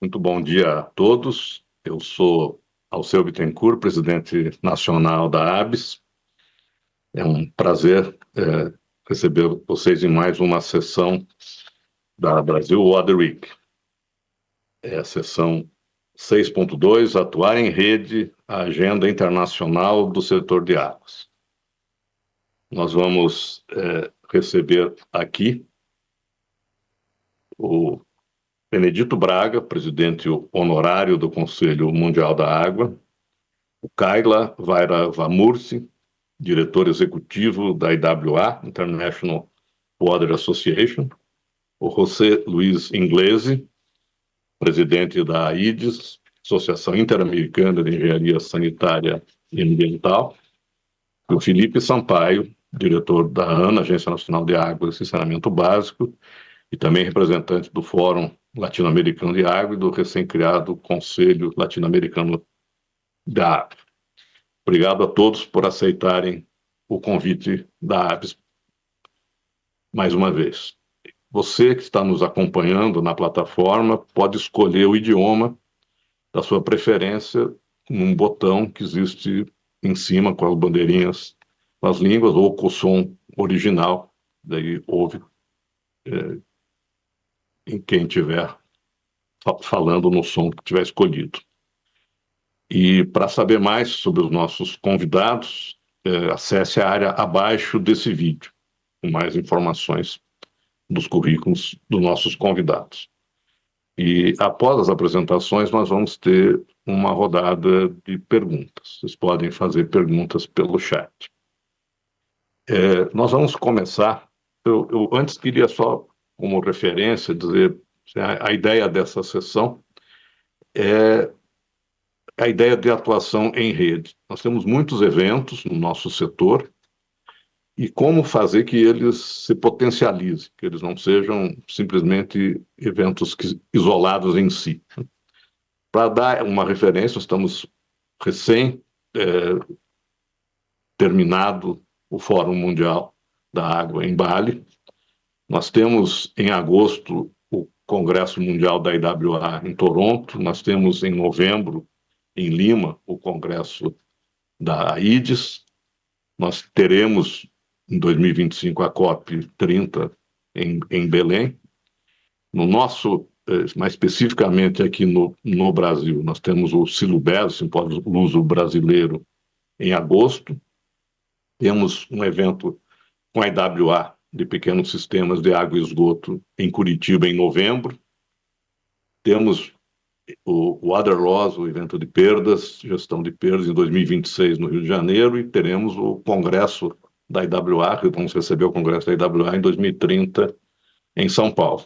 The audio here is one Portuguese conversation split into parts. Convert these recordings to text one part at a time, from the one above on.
Muito bom dia a todos. Eu sou Alceu Bittencourt, presidente nacional da ABS. É um prazer receber vocês em mais uma sessão da Brasil Water Week. É a sessão 6.2, Atuar em Rede, a Agenda Internacional do Setor de Águas. Nós vamos receber aqui o Benedito Braga, presidente honorário do Conselho Mundial da Água, o Kaila Vairavamurthy, diretor executivo da IWA, International Water Association, o José Luiz Inglese, presidente da AIDES, Associação Interamericana de Engenharia Sanitária e Ambiental, e o Felipe Sampaio, diretor da ANA, Agência Nacional de Água e Saneamento Básico, e também representante do Fórum Latino-Americano de Água e do recém-criado Conselho Latino-Americano da Água. Obrigado a todos por aceitarem o convite da ABS mais uma vez. Você que está nos acompanhando na plataforma pode escolher o idioma da sua preferência num botão que existe em cima com as bandeirinhas, com as línguas, ou com o som original, daí ouve em quem estiver falando no som que tiver escolhido. E para saber mais sobre os nossos convidados, acesse a área abaixo desse vídeo, com mais informações dos currículos dos nossos convidados. E após as apresentações, nós vamos ter uma rodada de perguntas. Vocês podem fazer perguntas pelo chat. Nós vamos começar. Eu antes queria só, como referência, dizer a ideia dessa sessão é a ideia de atuação em rede. Nós temos muitos eventos no nosso setor e como fazer que eles se potencializem, que eles não sejam simplesmente eventos isolados em si. Para dar uma referência, estamos recém terminado o Fórum Mundial da Água em Bali. Nós temos em agosto o Congresso Mundial da IWA em Toronto. Nós temos em novembro em Lima o Congresso da AIDES. Nós teremos em 2025 a COP 30 em Belém. No nosso, mais especificamente aqui no Brasil, nós temos o Silubez, o Simpósio Luso Brasileiro, em agosto. Temos um evento com a IWA de pequenos sistemas de água e esgoto em Curitiba, em novembro. Temos o Water Loss, o evento de perdas, gestão de perdas, em 2026 no Rio de Janeiro, e teremos o Congresso da IWA, que vamos receber o Congresso da IWA em 2030 em São Paulo.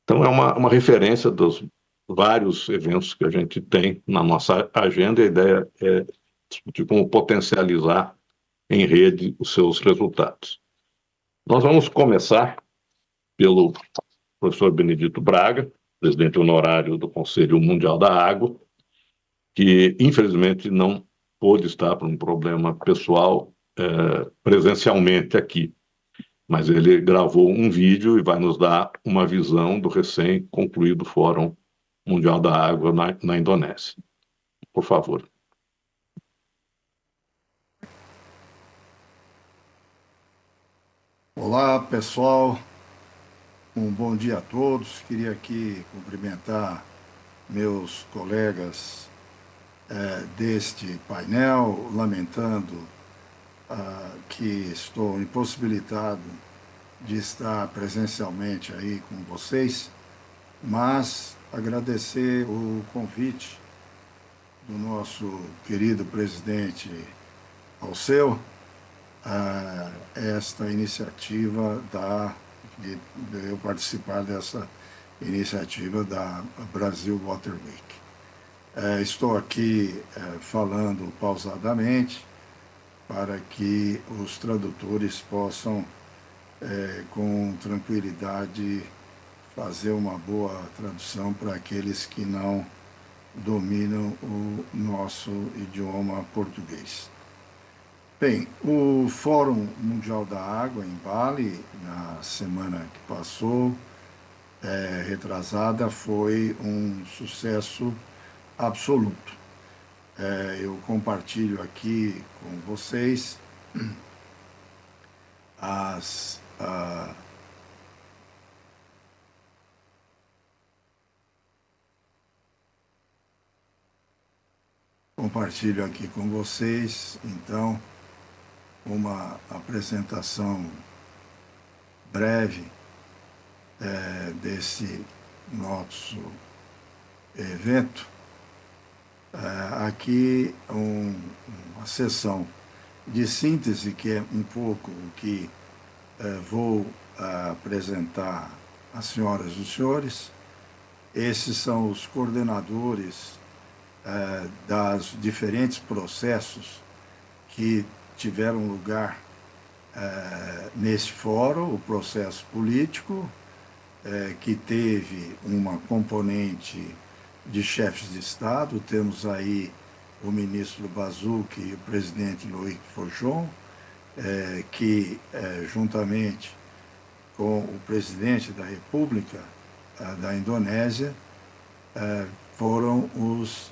Então, é uma referência dos vários eventos que a gente tem na nossa agenda, e a ideia é discutir como potencializar em rede os seus resultados. Nós vamos começar pelo professor Benedito Braga, presidente honorário do Conselho Mundial da Água, que infelizmente não pôde estar por um problema pessoal presencialmente aqui, mas ele gravou um vídeo e vai nos dar uma visão do recém-concluído Fórum Mundial da Água na Indonésia. Por favor. Olá, pessoal. Um bom dia a todos. Queria aqui cumprimentar meus colegas deste painel, lamentando que estou impossibilitado de estar presencialmente aí com vocês, mas agradecer o convite do nosso querido presidente Alceu, esta iniciativa de eu participar dessa iniciativa da Brasil Water Week. Estou aqui falando pausadamente para que os tradutores possam, com tranquilidade, fazer uma boa tradução para aqueles que não dominam o nosso idioma português. Bem, o Fórum Mundial da Água em Bali, na semana que passou, retrasada foi um sucesso absoluto. Eu compartilho aqui com vocês as, ah, compartilho aqui com vocês, então, uma apresentação breve desse nosso evento. Aqui uma sessão de síntese, que é um pouco o que vou apresentar às senhoras e os senhores. Esses são os coordenadores das diferentes processos que tiveram lugar nesse fórum. O processo político, que teve uma componente de chefes de Estado. Temos aí o ministro Bazouk e o presidente Loïc Forjon, que, juntamente com o presidente da República da Indonésia, foram os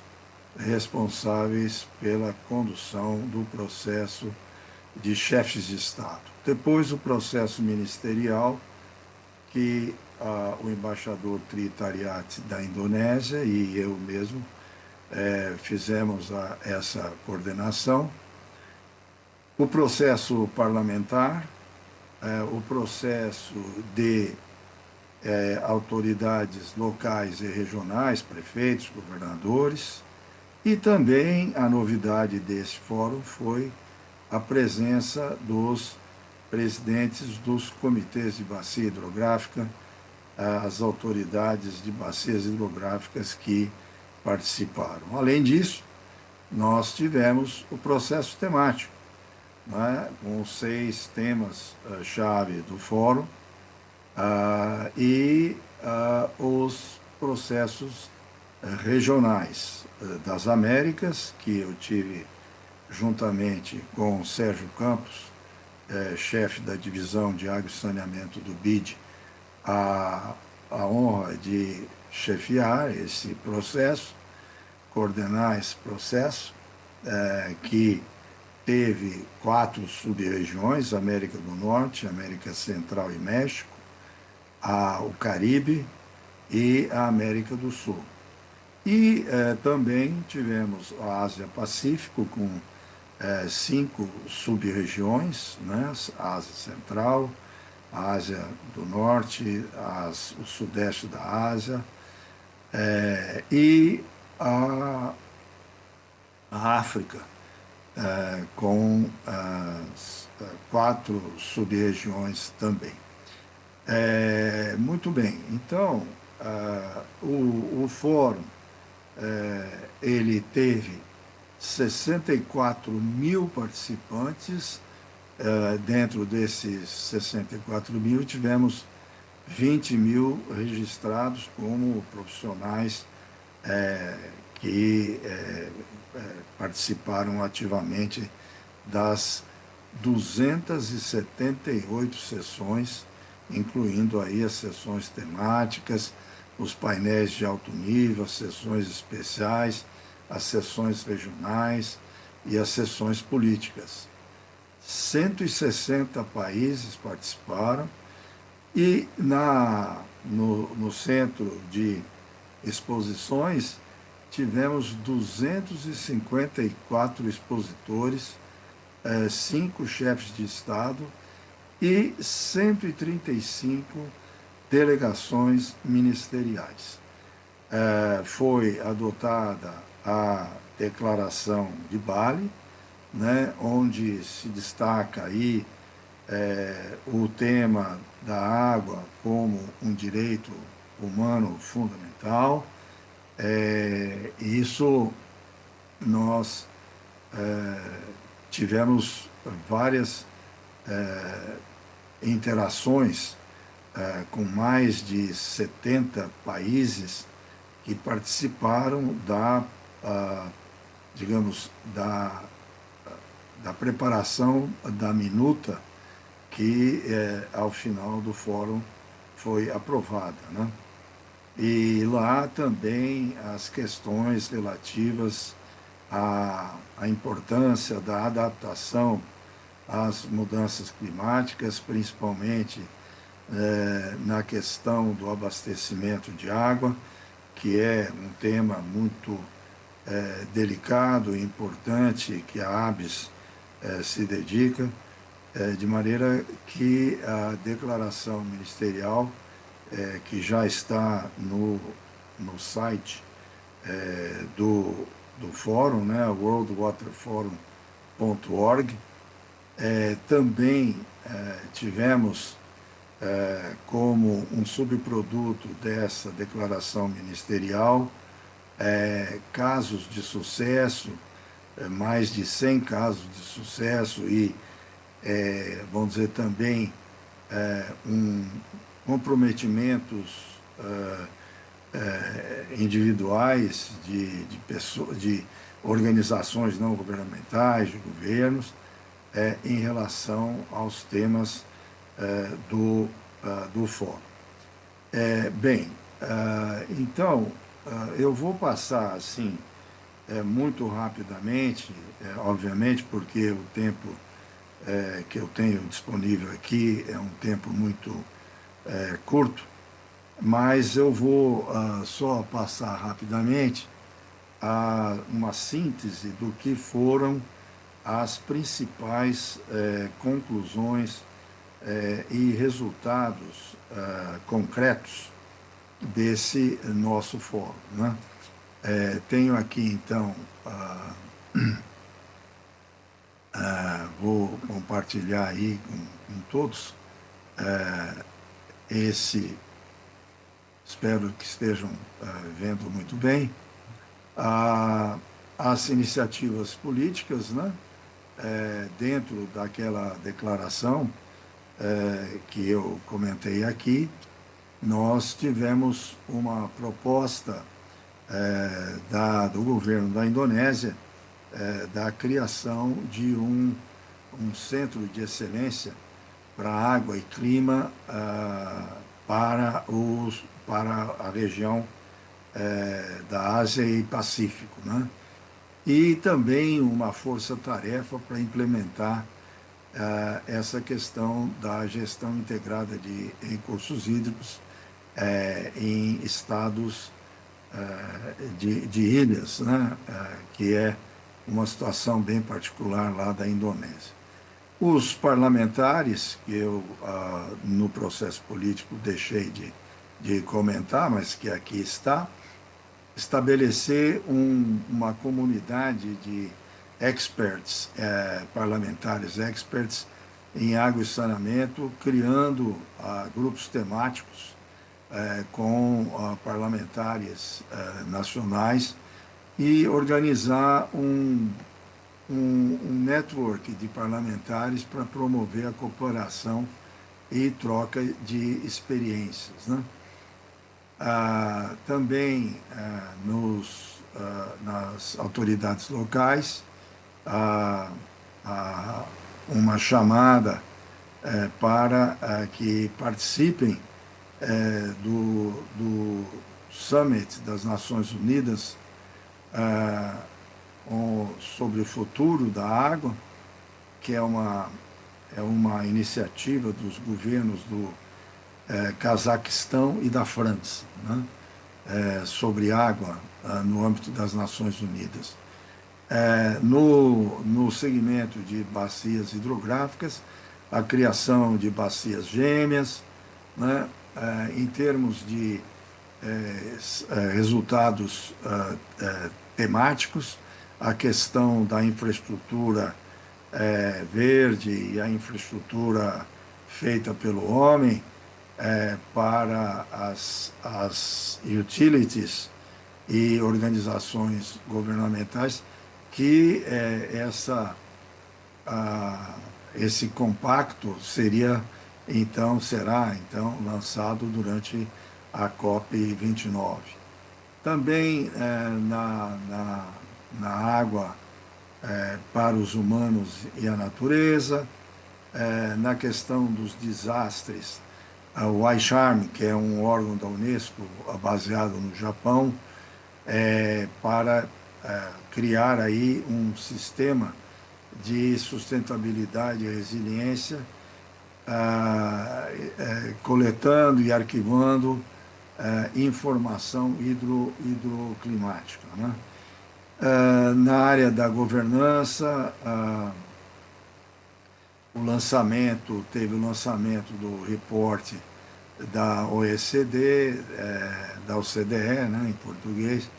responsáveis pela condução do processo de chefes de Estado. Depois, o processo ministerial, que o embaixador Tri Tariat da Indonésia e eu mesmo fizemos essa coordenação. O processo parlamentar, o processo de autoridades locais e regionais, prefeitos, governadores, e também a novidade desse fórum foi a presença dos presidentes dos comitês de bacia hidrográfica, as autoridades de bacias hidrográficas que participaram. Além disso, nós tivemos o processo temático, né, com 6 temas-chave do fórum, e os processos regionais das Américas, que eu tive juntamente com Sérgio Campos, chefe da divisão de água e saneamento do BID, a honra de chefiar esse processo, coordenar esse processo, que teve 4 sub-regiões: América do Norte, América Central e México, o Caribe e a América do Sul. E também tivemos a Ásia-Pacífico, com 5 sub-regiões, né? A Ásia Central, a Ásia do Norte, o Sudeste da Ásia, e a África, com as 4 sub-regiões também. Muito bem, então, o fórum, ele teve 64.000 participantes. Dentro desses 64.000, tivemos 20.000 registrados como profissionais que participaram ativamente das 278 sessões, incluindo aí as sessões temáticas, os painéis de alto nível, as sessões especiais, as sessões regionais e as sessões políticas. 160 países participaram, e no centro de exposições tivemos 254 expositores, 5 chefes de Estado e 135 delegações ministeriais. Foi adotada a Declaração de Bali, né, onde se destaca aí o tema da água como um direito humano fundamental. Isso nós tivemos várias interações com mais de 70 países que participaram digamos, da preparação da minuta que, ao final do fórum, foi aprovada, né? E lá também as questões relativas à importância da adaptação às mudanças climáticas, principalmente na questão do abastecimento de água, que é um tema muito delicado e importante que a ABS se dedica, de maneira que a declaração ministerial, que já está no site do fórum, né, worldwaterforum.org, também tivemos como um subproduto dessa declaração ministerial casos de sucesso, mais de 100 casos de sucesso e, vamos dizer, também comprometimentos individuais de organizações não governamentais, de governos, em relação aos temas do fórum. Bem, então, eu vou passar assim muito rapidamente, obviamente, porque o tempo que eu tenho disponível aqui é um tempo muito curto, mas eu vou só passar rapidamente uma síntese do que foram as principais conclusões e resultados concretos desse nosso fórum, né? Tenho aqui, então, vou compartilhar aí com todos espero que estejam vendo muito bem, as iniciativas políticas, né? Dentro daquela declaração que eu comentei aqui, nós tivemos uma proposta do governo da Indonésia da criação de um centro de excelência para água e clima para a região da Ásia e Pacífico, né? E também uma força-tarefa para implementar essa questão da gestão integrada de recursos hídricos em estados de ilhas, né? Que é uma situação bem particular lá da Indonésia. Os parlamentares, que eu, no processo político, deixei de comentar, mas que aqui está, estabelecer uma comunidade de experts, parlamentares experts em água e saneamento, criando grupos temáticos com parlamentares nacionais e organizar um network de parlamentares para promover a cooperação e troca de experiências, né? Também nas autoridades locais, uma chamada para que participem do Summit das Nações Unidas sobre o futuro da água, que é uma iniciativa dos governos do Cazaquistão e da França, né? Sobre água no âmbito das Nações Unidas. No segmento de bacias hidrográficas, a criação de bacias gêmeas, né? Em termos de resultados temáticos, a questão da infraestrutura verde e a infraestrutura feita pelo homem para as utilities e organizações governamentais, que esse compacto será lançado durante a COP29. Também na água para os humanos e a natureza, na questão dos desastres o iCharm, que é um órgão da Unesco baseado no Japão, para criar aí um sistema de sustentabilidade e resiliência, coletando e arquivando informação hidroclimática, né? Na área da governança, teve o lançamento do reporte da OECD, da OCDE, né, em português,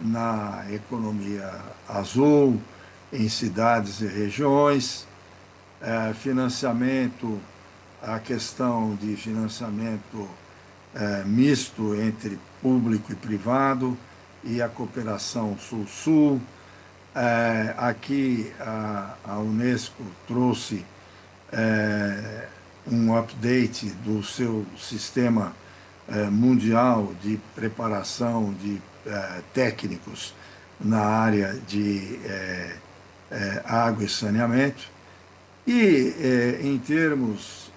na economia azul, em cidades e regiões, financiamento, a questão de financiamento misto entre público e privado e a cooperação Sul-Sul. Aqui a Unesco trouxe um update do seu sistema mundial de preparação de técnicos na área de água e saneamento. E, em termos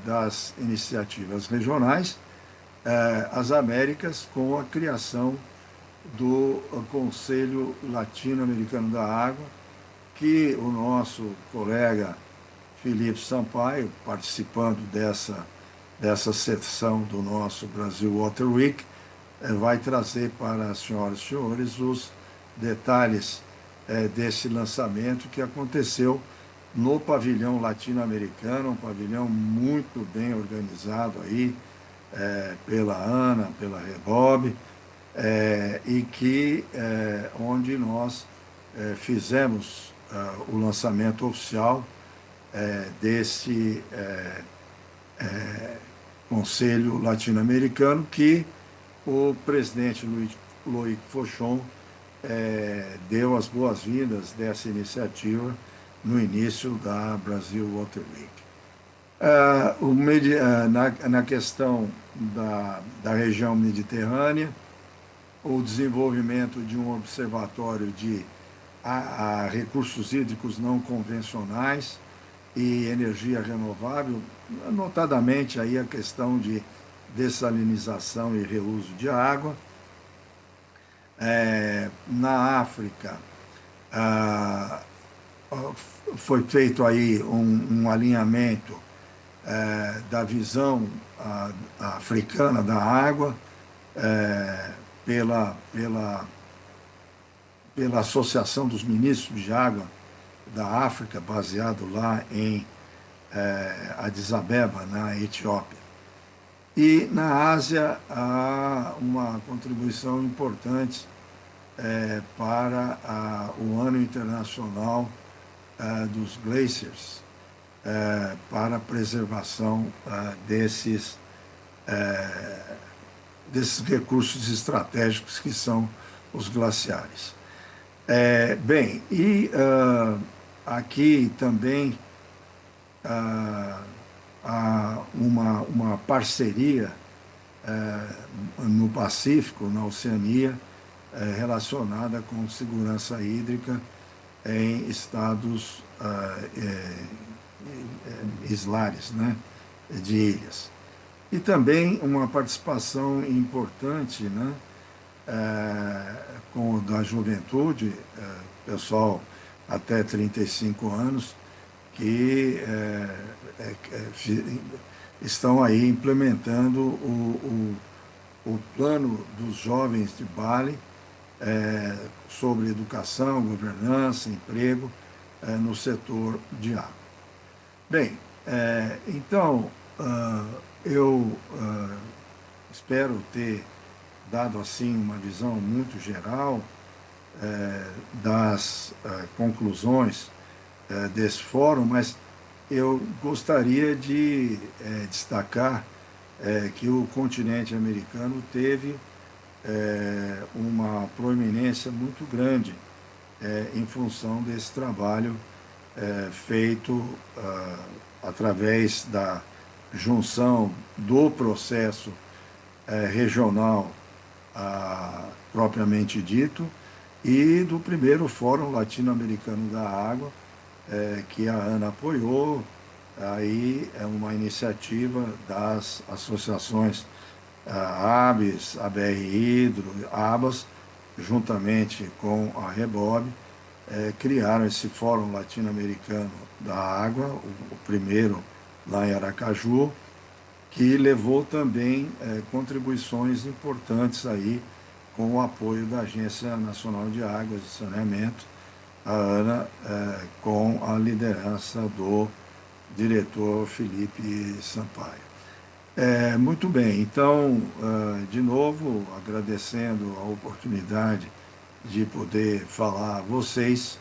das iniciativas regionais, as Américas, com a criação do Conselho Latino-Americano da Água, que o nosso colega Felipe Sampaio, participando dessa sessão do nosso Brasil Water Week, vai trazer para as senhoras e senhores os detalhes desse lançamento que aconteceu no pavilhão latino-americano, um pavilhão muito bem organizado aí pela ANA, pela REBOB, e que onde nós fizemos o lançamento oficial desse Conselho Latino-Americano, que o presidente Loic Fauchon deu as boas-vindas dessa iniciativa no início da Brasil Water Week. Na questão da região mediterrânea, o desenvolvimento de um observatório de recursos hídricos não convencionais e energia renovável, notadamente aí a questão de dessalinização e reuso de água. Na África, foi feito aí um alinhamento da visão africana da água pela Associação dos Ministros de Água da África, baseado lá em Addis Abeba, na Etiópia. E na Ásia há uma contribuição importante para o Ano Internacional dos Glaciers, para a preservação desses recursos estratégicos que são os glaciares. Aqui também há uma parceria no Pacífico, na Oceania, relacionada com segurança hídrica em estados islares, né, de ilhas. E também uma participação importante, né, da juventude, pessoal até 35 anos, que estão aí implementando o plano dos jovens de Bali sobre educação, governança, emprego no setor de água. Bem, então, eu espero ter dado assim uma visão muito geral das conclusões desse fórum, mas eu gostaria de destacar que o continente americano teve uma proeminência muito grande em função desse trabalho feito através da junção do processo regional propriamente dito e do primeiro Fórum Latino-Americano da Água, que a ANA apoiou, aí é uma iniciativa das associações ABS, ABR Hidro, ABAS, juntamente com a Rebob, criaram esse Fórum Latino-Americano da Água, o primeiro lá em Aracaju, que levou também contribuições importantes aí com o apoio da Agência Nacional de Águas e Saneamento, a ANA, com a liderança do diretor Felipe Sampaio. Muito bem, então, de novo, agradecendo a oportunidade de poder falar a vocês,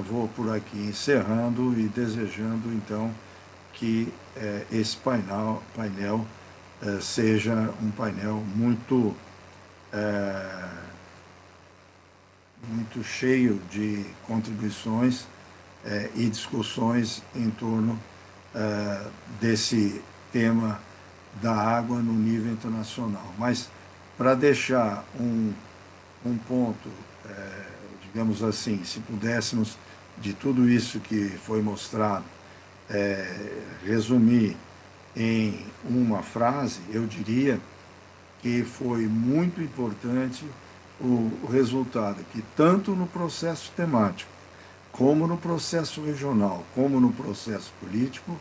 vou por aqui encerrando e desejando, então, que esse painel seja um painel muito cheio de contribuições e discussões em torno desse tema da água no nível internacional. Mas, para deixar um ponto, digamos assim, se pudéssemos, de tudo isso que foi mostrado, resumir em uma frase, eu diria que foi muito importante o resultado, que tanto no processo temático, como no processo regional, como no processo político,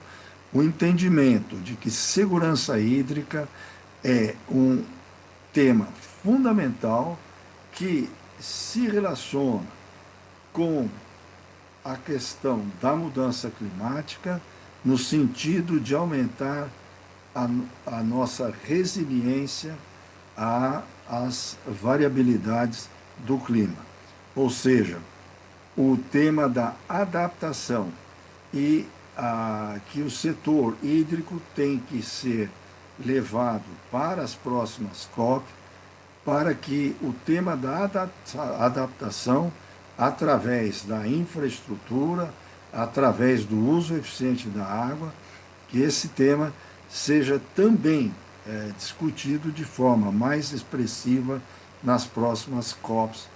o entendimento de que segurança hídrica é um tema fundamental que se relaciona com a questão da mudança climática, no sentido de aumentar a nossa resiliência às variabilidades do clima. Ou seja, o tema da adaptação e que o setor hídrico tem que ser levado para as próximas COP, para que o tema da adaptação, através da infraestrutura, através do uso eficiente da água, que esse tema seja também discutido de forma mais expressiva nas próximas COPs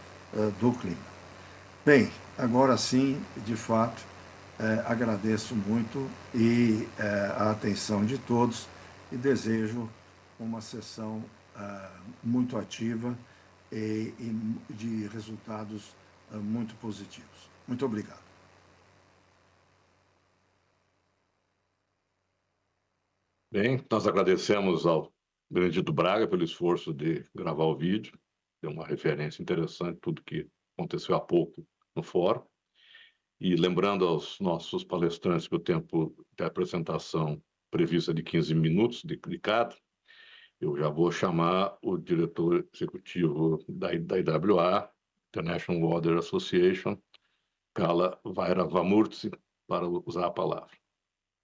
do clima. Bem, agora sim, de fato, agradeço muito a atenção de todos e desejo uma sessão muito ativa e de resultados muito positivos. Muito obrigado. Bem, nós agradecemos ao Benedito Braga pelo esforço de gravar o vídeo, deu uma referência interessante, tudo que aconteceu há pouco no fórum. E lembrando aos nossos palestrantes que o tempo de apresentação previsto é de 15 minutos de cada, eu já vou chamar o diretor executivo da IWA, International Water Association, Kala Vairavamurthy, para usar a palavra.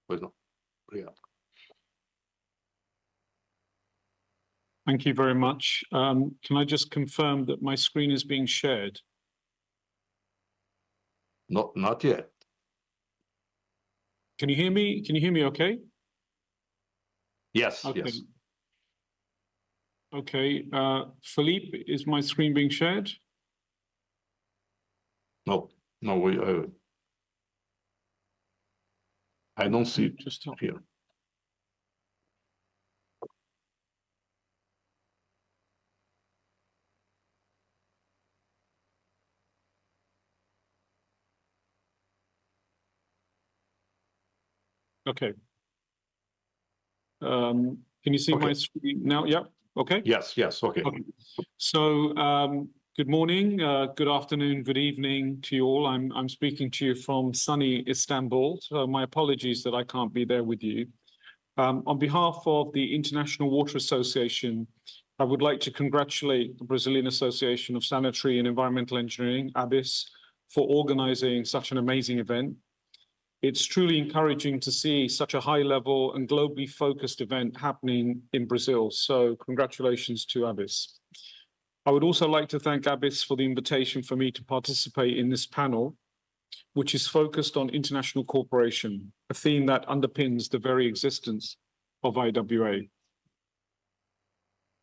Pois não. Obrigado. Thank you very much. Can I just confirm that my screen is being shared? Not yet. Can you hear me? Can you hear me okay? Yes, Okay. yes. Okay. Philippe, is my screen being shared? No, I don't see it Just tell here. Okay. Can you see my screen now? Yeah. Okay. Yes, okay. Okay. So, good morning, good afternoon, good evening to you all. I'm speaking to you from sunny Istanbul, so my apologies that I can't be there with you. On behalf of the International Water Association, I would like to congratulate the Brazilian Association of Sanitary and Environmental Engineering, ABIS, for organizing such an amazing event. It's truly encouraging to see such a high-level and globally focused event happening in Brazil. So congratulations to ABIS. I would also like to thank ABIS for the invitation for me to participate in this panel, which is focused on international cooperation, a theme that underpins the very existence of IWA.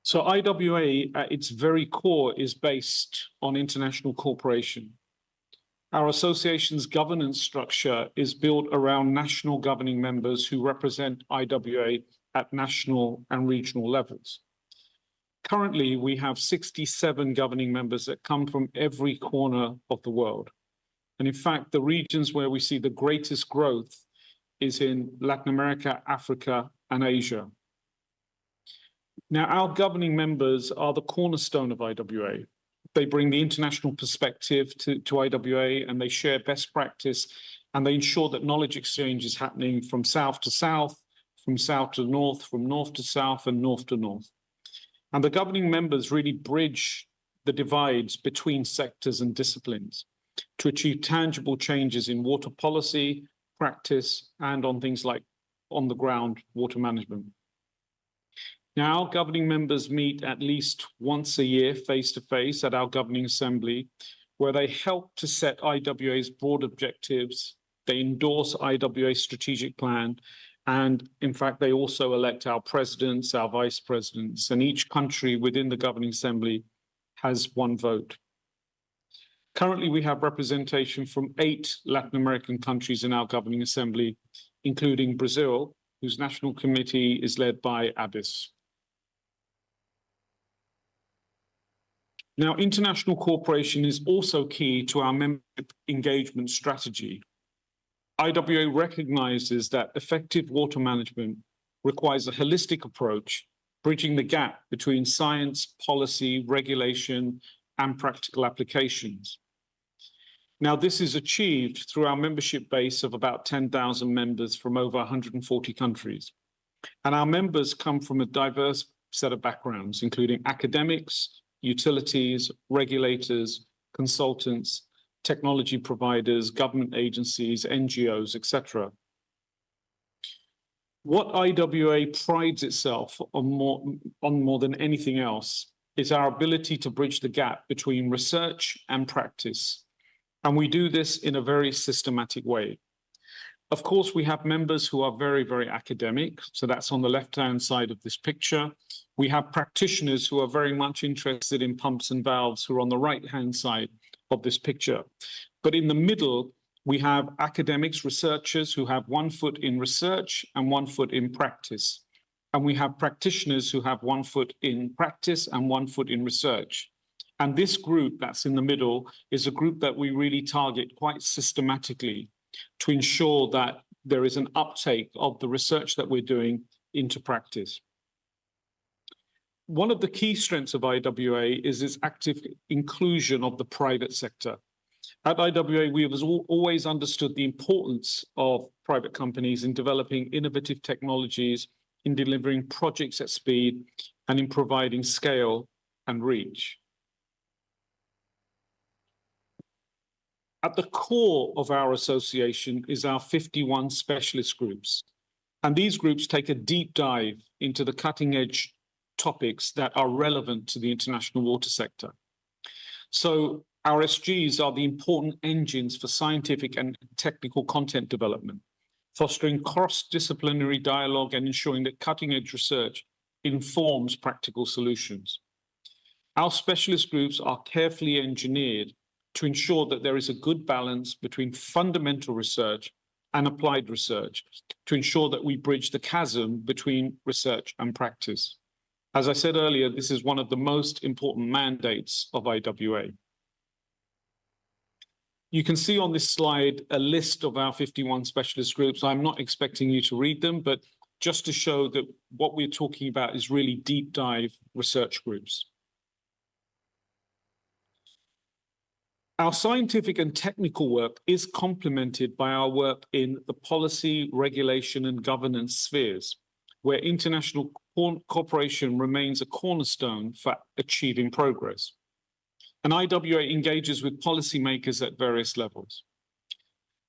So IWA, at its very core, is based on international cooperation. Our association's governance structure is built around national governing members who represent IWA at national and regional levels. Currently, we have 67 governing members that come from every corner of the world. And in fact, the regions where we see the greatest growth is in Latin America, Africa, and Asia. Now, our governing members are the cornerstone of IWA. They bring the international perspective to IWA, and they share best practice, and they ensure that knowledge exchange is happening from south to south, from south to north, from north to south, and north to north. And the governing members really bridge the divides between sectors and disciplines to achieve tangible changes in water policy, practice, and on things like on-the-ground water management. Now, our governing members meet at least once a year face-to-face at our governing assembly, where they help to set IWA's broad objectives, they endorse IWA's strategic plan, and in fact, they also elect our presidents, our vice presidents, and each country within the governing assembly has one vote. Currently, we have representation from 8 Latin American countries in our governing assembly, including Brazil, whose national committee is led by Abyss. Now, international cooperation is also key to our membership engagement strategy. IWA recognizes that effective water management requires a holistic approach, bridging the gap between science, policy, regulation, and practical applications. Now, this is achieved through our membership base of about 10,000 members from over 140 countries. And our members come from a diverse set of backgrounds, including academics, utilities, regulators, consultants, technology providers, government agencies, NGOs, etc. What IWA prides itself on more than anything else is our ability to bridge the gap between research and practice. And we do this in a very systematic way. Of course, we have members who are very, very academic. So that's on the left-hand side of this picture. We have practitioners who are very much interested in pumps and valves who are on the right-hand side of this picture. But in the middle, we have academics, researchers who have one foot in research and one foot in practice. And we have practitioners who have one foot in practice and one foot in research. And this group that's in the middle is a group that we really target quite systematically to ensure that there is an uptake of the research that we're doing into practice. One of the key strengths of IWA is its active inclusion of the private sector. At IWA, we have always understood the importance of private companies in developing innovative technologies, in delivering projects at speed, and in providing scale and reach. At the core of our association is our 51 specialist groups. And these groups take a deep dive into the cutting-edge topics that are relevant to the international water sector. So our SGs are the important engines for scientific and technical content development, fostering cross-disciplinary dialogue and ensuring that cutting-edge research informs practical solutions. Our specialist groups are carefully engineered to ensure that there is a good balance between fundamental research and applied research to ensure that we bridge the chasm between research and practice. As I said earlier, this is one of the most important mandates of IWA. You can see on this slide a list of our 51 specialist groups. I'm not expecting you to read them, but just to show that what we're talking about is really deep dive research groups. Our scientific and technical work is complemented by our work in the policy, regulation, and governance spheres, where international cooperation remains a cornerstone for achieving progress. And IWA engages with policymakers at various levels.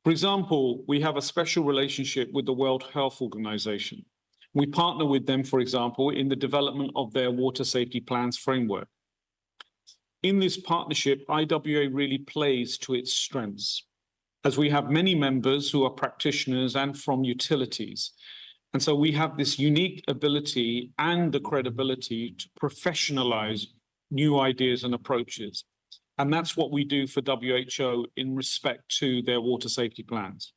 For example, we have a special relationship with the World Health Organization. We partner with them, for example, in the development of their water safety plans framework. In this partnership, IWA really plays to its strengths, as we have many members who are practitioners and from utilities. And so we have this unique ability and the credibility to professionalize new ideas and approaches. And that's what we do for WHO in respect to their water safety plans.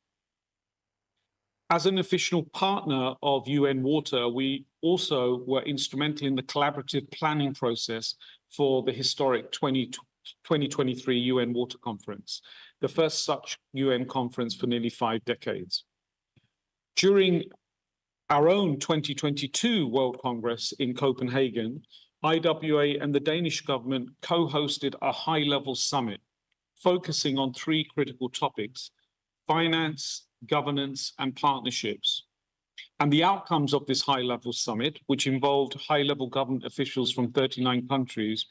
As an official partner of UN Water, we also were instrumental in the collaborative planning process for the historic 2023 UN Water Conference, the first such UN conference for nearly 5 decades. During our own 2022 World Congress in Copenhagen, IWA and the Danish government co-hosted a high-level summit focusing on 3 critical topics: finance, governance, and partnerships. And the outcomes of this high-level summit, which involved high-level government officials from 39 countries,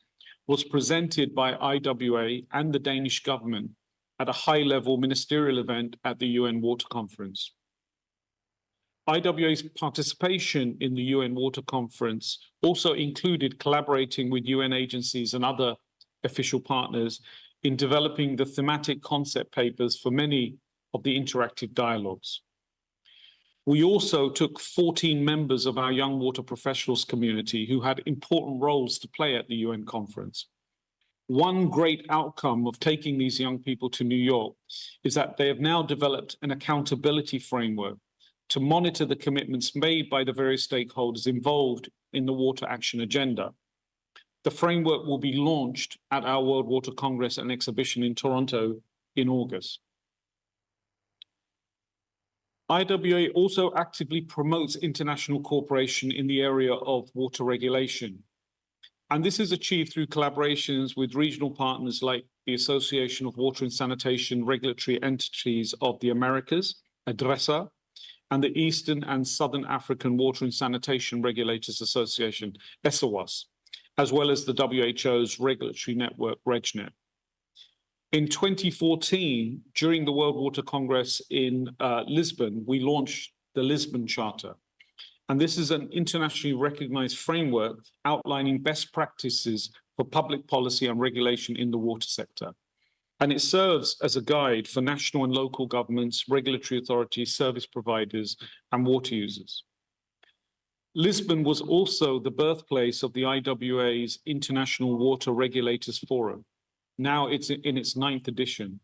was presented by IWA and the Danish government at a high-level ministerial event at the UN Water Conference. IWA's participation in the UN Water Conference also included collaborating with UN agencies and other official partners in developing the thematic concept papers for many of the interactive dialogues. We also took 14 members of our young water professionals community who had important roles to play at the UN conference. One great outcome of taking these young people to New York is that they have now developed an accountability framework to monitor the commitments made by the various stakeholders involved in the Water Action Agenda. The framework will be launched at our World Water Congress and exhibition in Toronto in August. IWA also actively promotes international cooperation in the area of water regulation. And this is achieved through collaborations with regional partners like the Association of Water and Sanitation Regulatory Entities of the Americas, ADRESA, and the Eastern and Southern African Water and Sanitation Regulators Association, ESAWAS, as well as the WHO's regulatory network, RegNet. In 2014, during the World Water Congress in Lisbon, we launched the Lisbon Charter. And this is an internationally recognized framework outlining best practices for public policy and regulation in the water sector. And it serves as a guide for national and local governments, regulatory authorities, service providers, and water users. Lisbon was also the birthplace of the IWA's International Water Regulators Forum. Now it's in its 9th edition.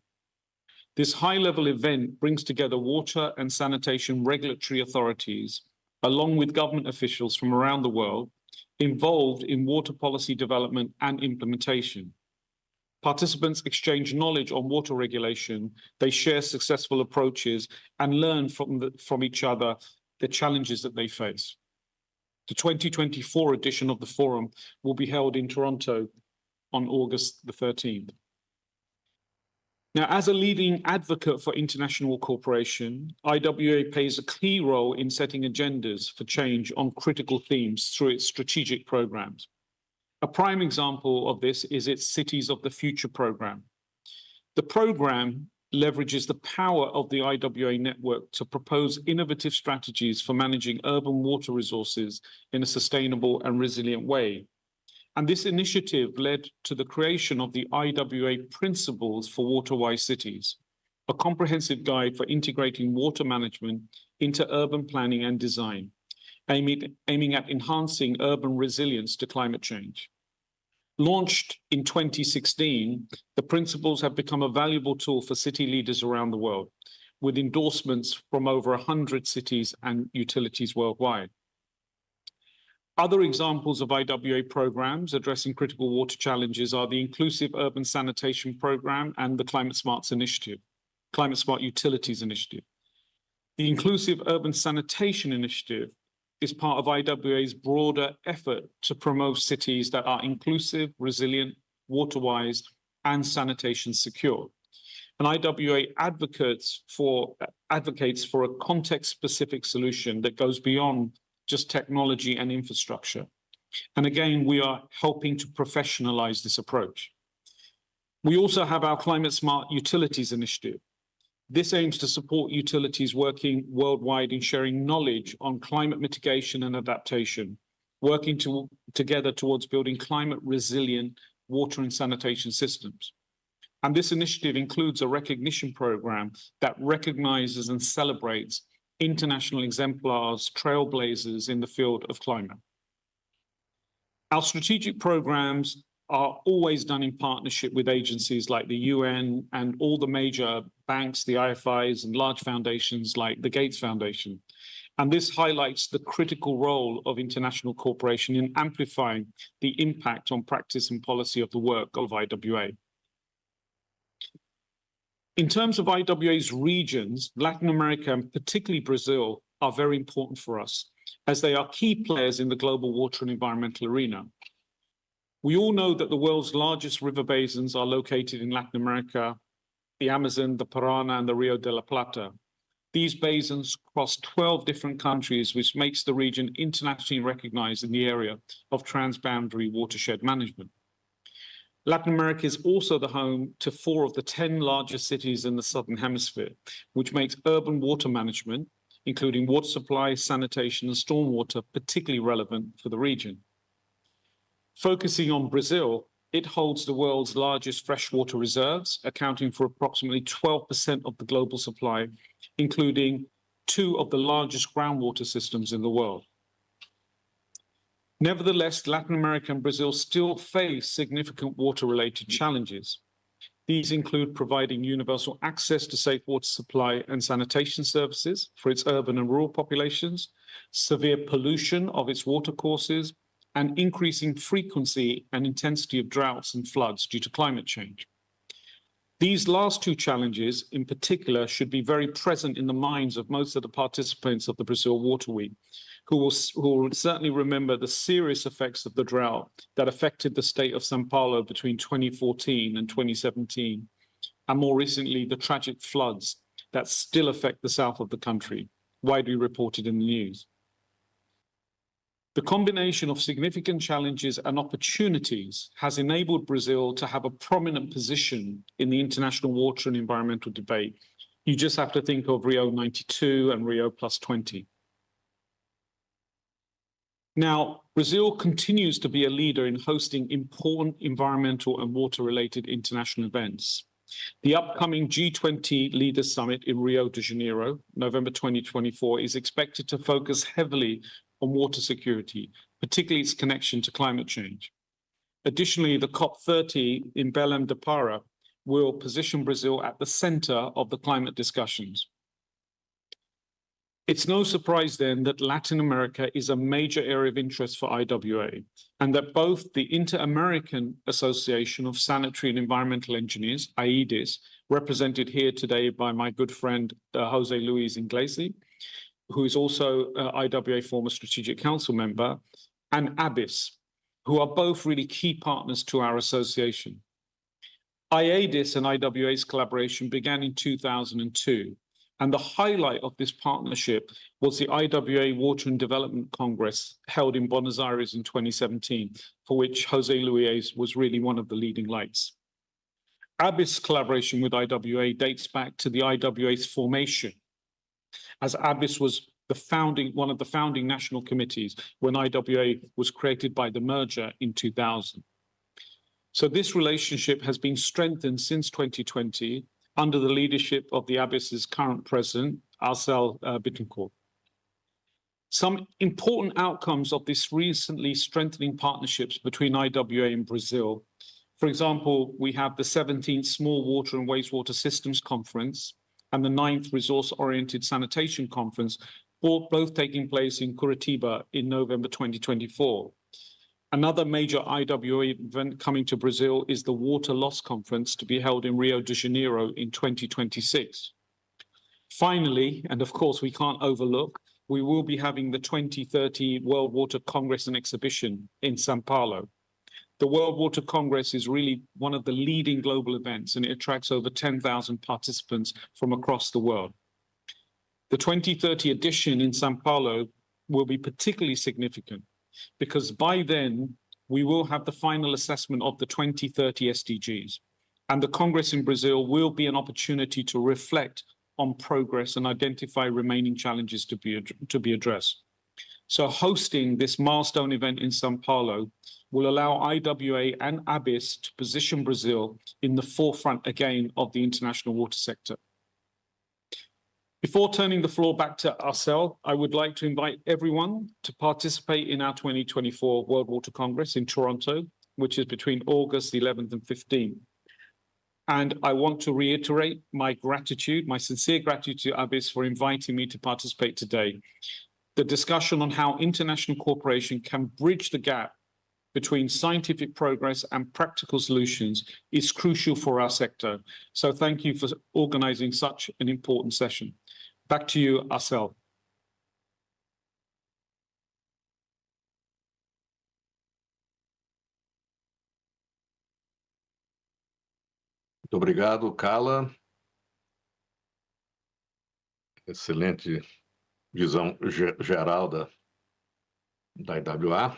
This high-level event brings together water and sanitation regulatory authorities, along with government officials from around the world, involved in water policy development and implementation. Participants exchange knowledge on water regulation, they share successful approaches, and learn from each other the challenges that they face. The 2024 edition of the forum will be held in Toronto on August the 13th. Now, as a leading advocate for international cooperation, IWA plays a key role in setting agendas for change on critical themes through its strategic programs. A prime example of this is its Cities of the Future program. The program leverages the power of the IWA network to propose innovative strategies for managing urban water resources in a sustainable and resilient way. And this initiative led to the creation of the IWA Principles for Water-Wise Cities, a comprehensive guide for integrating water management into urban planning and design, aiming at enhancing urban resilience to climate change. Launched in 2016, the principles have become a valuable tool for city leaders around the world, with endorsements from over 100 cities and utilities worldwide. Other examples of IWA programs addressing critical water challenges are the Inclusive Urban Sanitation Program and the Climate Smart Utilities Initiative. The Inclusive Urban Sanitation Initiative is part of IWA's broader effort to promote cities that are inclusive, resilient, water-wise, and sanitation secure. And IWA advocates for a context-specific solution that goes beyond just technology and infrastructure. And again, we are helping to professionalize this approach. We also have our Climate Smart Utilities Initiative. This aims to support utilities working worldwide in sharing knowledge on climate mitigation and adaptation, working together towards building climate resilient water and sanitation systems. And this initiative includes a recognition program that recognizes and celebrates international exemplars, trailblazers in the field of climate. Our strategic programs are always done in partnership with agencies like the UN and all the major banks, the IFIs, and large foundations like the Gates Foundation. And this highlights the critical role of international cooperation in amplifying the impact on practice and policy of the work of IWA. In terms of IWA's regions, Latin America and particularly Brazil are very important for us, as they are key players in the global water and environmental arena. We all know that the world's largest river basins are located in Latin America, the Amazon, the Parana, and the Rio de la Plata. These basins cross 12 different countries, which makes the region internationally recognized in the area of transboundary watershed management. Latin America is also the home to 4 of the 10 largest cities in the Southern Hemisphere, which makes urban water management, including water supply, sanitation, and stormwater, particularly relevant for the region. Focusing on Brazil, it holds the world's largest freshwater reserves, accounting for approximately 12% of the global supply, including 2 of the largest groundwater systems in the world. Nevertheless, Latin America and Brazil still face significant water-related challenges. These include providing universal access to safe water supply and sanitation services for its urban and rural populations, severe pollution of its watercourses, and increasing frequency and intensity of droughts and floods due to climate change. These last 2 challenges, in particular, should be very present in the minds of most of the participants of the Brazil Water Week, who will certainly remember the serious effects of the drought that affected the state of São Paulo between 2014 and 2017, and more recently, the tragic floods that still affect the south of the country, widely reported in the news. The combination of significant challenges and opportunities has enabled Brazil to have a prominent position in the international water and environmental debate. You just have to think of Rio 92 and Rio +20. Now, Brazil continues to be a leader in hosting important environmental and water-related international events. The upcoming G20 Leaders Summit in Rio de Janeiro, November 2024, is expected to focus heavily on water security, particularly its connection to climate change. Additionally, the COP30 in Belém do Pará will position Brazil at the center of the climate discussions. It's no surprise then that Latin America is a major area of interest for IWA, and that both the Inter-American Association of Sanitary and Environmental Engineers, AIDES, represented here today by my good friend Jose Luis Inglesi, who is also IWA former Strategic Council member, and ABIS, who are both really key partners to our association. IADIS and IWA's collaboration began in 2002, and the highlight of this partnership was the IWA Water and Development Congress held in Buenos Aires in 2017, for which Jose Luis was really one of the leading lights. ABIS collaboration with IWA dates back to the IWA's formation, as ABIS was one of the founding national committees when IWA was created by the merger in 2000. So this relationship has been strengthened since 2020 under the leadership of the ABIS's current president, Arcel Bittencourt. Some important outcomes of this recently strengthening partnerships between IWA and Brazil. For example, we have the 17th Small Water and Wastewater Systems Conference and the 9th Resource-Oriented Sanitation Conference, both taking place in Curitiba in November 2024. Another major IWA event coming to Brazil is the Water Loss Conference to be held in Rio de Janeiro in 2026. Finally, and of course we can't overlook, we will be having the 2030 World Water Congress and Exhibition in São Paulo. The World Water Congress is really one of the leading global events, and it attracts over 10,000 participants from across the world. The 2030 edition in São Paulo will be particularly significant because by then we will have the final assessment of the 2030 SDGs, and the Congress in Brazil will be an opportunity to reflect on progress and identify remaining challenges to be addressed. So hosting this milestone event in São Paulo will allow IWA and ABIS to position Brazil in the forefront again of the international water sector. Before turning the floor back to Arcel, I would like to invite everyone to participate in our 2024 World Water Congress in Toronto, which is between August 11th and 15th. And I want to reiterate my gratitude, my sincere gratitude to ABIS for inviting me to participate today. The discussion on how international cooperation can bridge the gap between scientific progress and practical solutions is crucial for our sector. So thank you for organizing such an important session. Back to you, Asel. Muito obrigado, Carla. Excelente visão geral da IWA.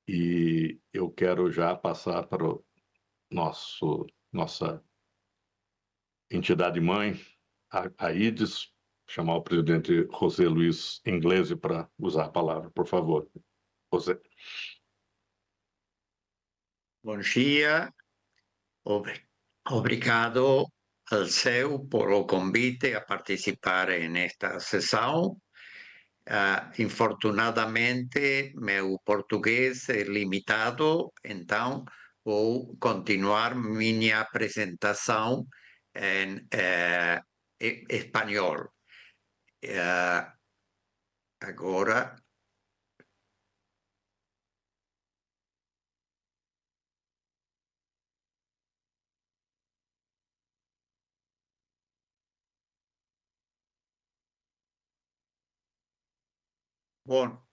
E eu quero já passar para o nossa entidade mãe, a IDES, chamar o presidente José Luiz Inglese para usar a palavra, por favor. José. Bom dia, obrigado al CEU por el convite a participar en esta sesión. Infortunadamente, meu português é limitado, então vou continuar minha apresentação em espanhol. Agora, bueno,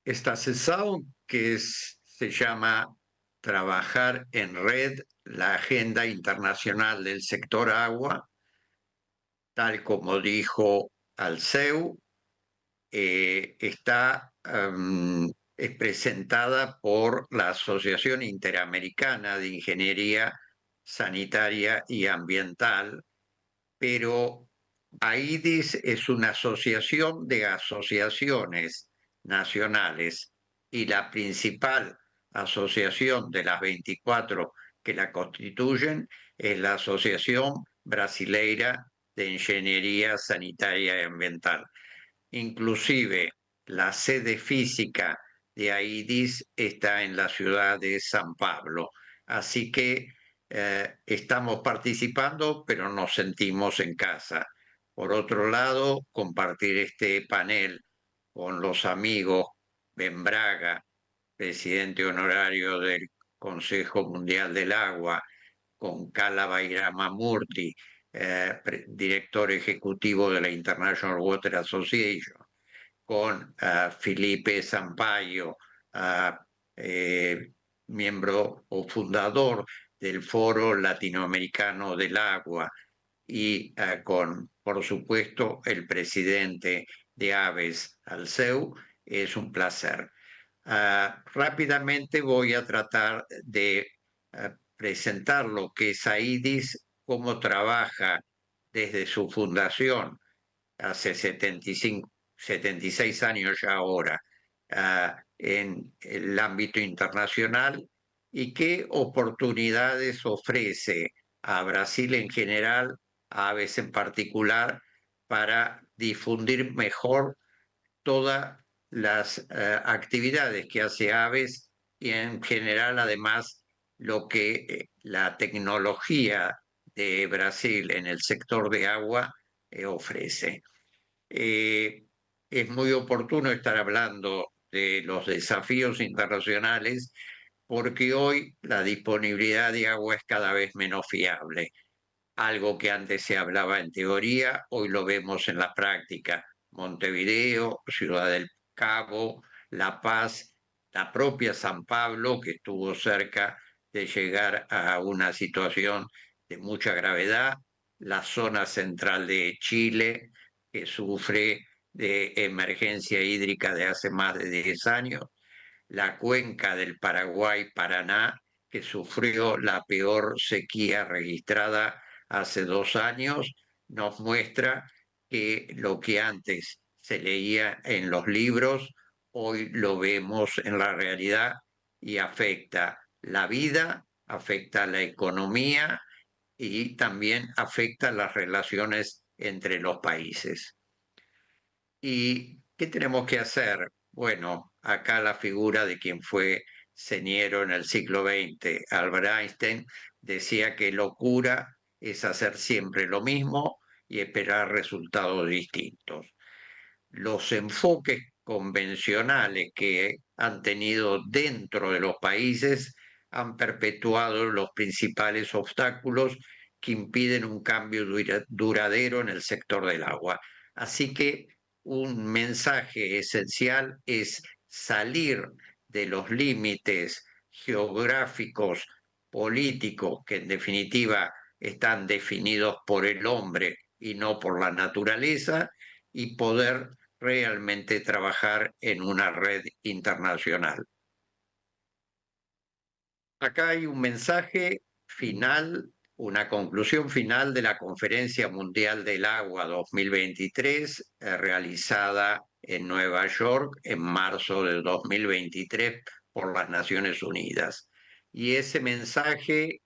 esta sesión que se llama Trabajar en Red, la Agenda Internacional del Sector Agua, tal como dijo Alceu, es presentada por la Asociación Interamericana de Ingeniería Sanitaria y Ambiental, pero AIDIS es una asociación de asociaciones nacionales y la principal asociación de las 24 que la constituyen es la Asociación Brasileira de Ingeniería Sanitaria y Ambiental. Inclusive la sede física de AIDIS está en la ciudad de San Pablo, así que estamos participando, pero nos sentimos en casa. Por otro lado, compartir este panel con los amigos Ben Braga, presidente honorario del Consejo Mundial del Agua, con Kala Bairamamurthy, director ejecutivo de la International Water Association, con Felipe Sampaio, miembro o fundador del Foro Latinoamericano del Agua, y con, por supuesto, el presidente de ABES, Alceu. Es un placer. Rápidamente voy a tratar de presentar lo que es AIDIS, cómo trabaja desde su fundación hace 76 años ya ahora en el ámbito internacional y qué oportunidades ofrece a Brasil en general, a ABES en particular, para difundir mejor todas las actividades que hace ABES y en general además lo que la tecnología de Brasil en el sector de agua ofrece. Es muy oportuno estar hablando de los desafíos internacionales porque hoy la disponibilidad de agua es cada vez menos fiable. Algo que antes se hablaba en teoría, hoy lo vemos en la práctica. Montevideo, Ciudad del Cabo, La Paz, la propia San Pablo, que estuvo cerca de llegar a una situación de mucha gravedad, la zona central de Chile, que sufre de emergencia hídrica de hace más de 10 años, la cuenca del Paraguay-Paraná, que sufrió la peor sequía registrada hace 2 años, nos muestra que lo que antes se leía en los libros, hoy lo vemos en la realidad y afecta la vida, afecta la economía y también afecta las relaciones entre los países. ¿Y qué tenemos que hacer? Bueno, acá la figura de quien fue señero en el siglo XX, Albert Einstein, decía que locura es hacer siempre lo mismo y esperar resultados distintos. Los enfoques convencionales que han tenido dentro de los países han perpetuado los principales obstáculos que impiden un cambio duradero en el sector del agua. Así que un mensaje esencial es salir de los límites geográficos, políticos, que en definitiva están definidos por el hombre y no por la naturaleza, y poder realmente trabajar en una red internacional. Acá hay un mensaje final, una conclusión final de la Conferencia Mundial del Agua 2023, realizada en Nueva York en marzo del 2023 por las Naciones Unidas. Y ese mensaje,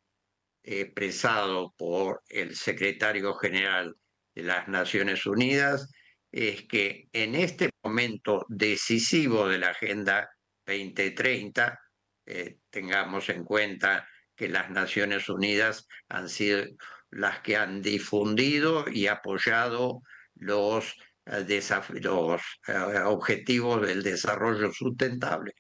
expresado por el secretario general de las Naciones Unidas, es que en este momento decisivo de la Agenda 2030, tengamos en cuenta que las Naciones Unidas han sido las que han difundido y apoyado los objetivos del desarrollo sustentable,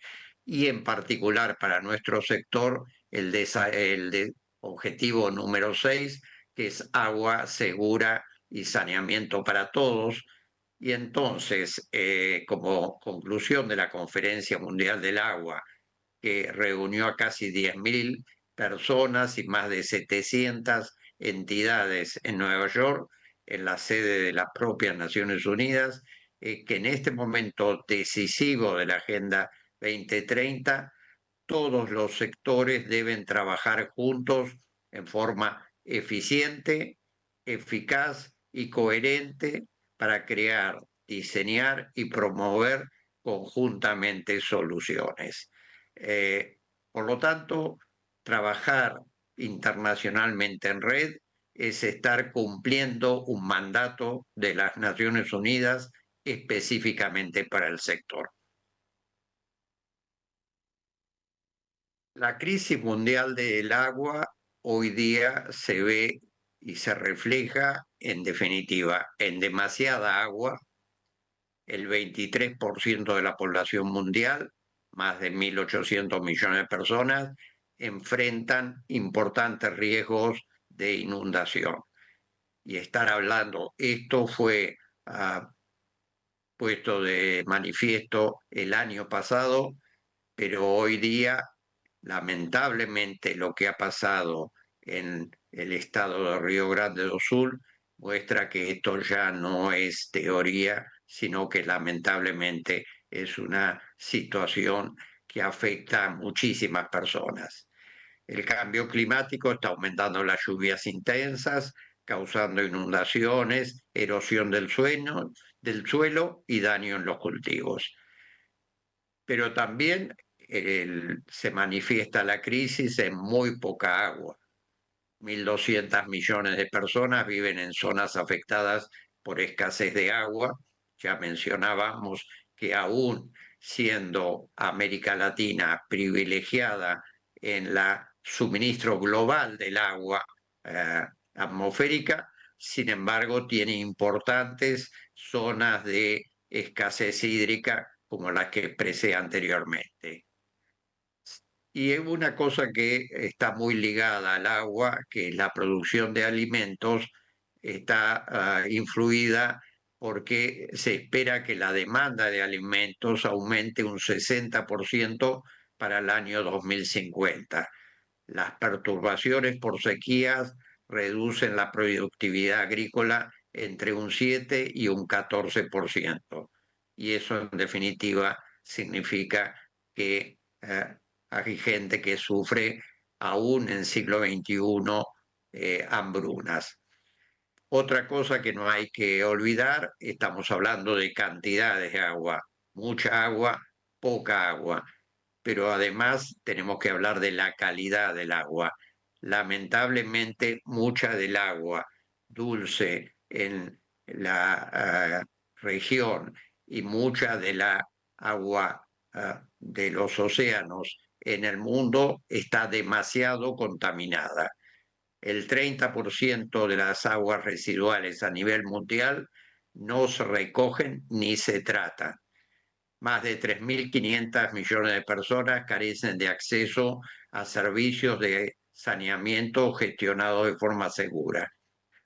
y en particular para nuestro sector el objetivo número 6, que es agua segura y saneamiento para todos. Y entonces, como conclusión de la Conferencia Mundial del Agua, que reunió a casi 10.000 personas y más de 700 entidades en Nueva York, en la sede de las propias Naciones Unidas, que en este momento decisivo de la Agenda 2030, todos los sectores deben trabajar juntos en forma eficiente, eficaz y coherente para crear, diseñar y promover conjuntamente soluciones. Por lo tanto, trabajar internacionalmente en red es estar cumpliendo un mandato de las Naciones Unidas específicamente para el sector. La crisis mundial del agua hoy día se ve y se refleja, en definitiva, en demasiada agua. El 23% de la población mundial, más de 1.800 millones de personas, enfrentan importantes riesgos de inundación. Y estar hablando, esto fue puesto de manifiesto el año pasado, pero hoy día, lamentablemente, lo que ha pasado en el estado de Río Grande do Sul muestra que esto ya no es teoría, sino que lamentablemente es una situación que afecta a muchísimas personas. El cambio climático está aumentando las lluvias intensas, causando inundaciones, erosión del suelo y daño en los cultivos. Pero también se manifiesta la crisis en muy poca agua. 1.200 millones de personas viven en zonas afectadas por escasez de agua. Ya mencionábamos que aún siendo América Latina privilegiada en el suministro global del agua atmosférica, sin embargo tiene importantes zonas de escasez hídrica como las que expresé anteriormente. Y es una cosa que está muy ligada al agua, que la producción de alimentos está influida porque se espera que la demanda de alimentos aumente un 60% para el año 2050. Las perturbaciones por sequías reducen la productividad agrícola entre un 7 y un 14%. Y eso, en definitiva, significa que hay gente que sufre aún en siglo XXI hambrunas. Otra cosa que no hay que olvidar, estamos hablando de cantidades de agua, mucha agua, poca agua, pero además tenemos que hablar de la calidad del agua. Lamentablemente, mucha del agua dulce en la región y mucha de la agua de los océanos en el mundo está demasiado contaminada. El 30% de las aguas residuales a nivel mundial no se recogen ni se tratan. Más de 3.500 millones de personas carecen de acceso a servicios de saneamiento gestionados de forma segura.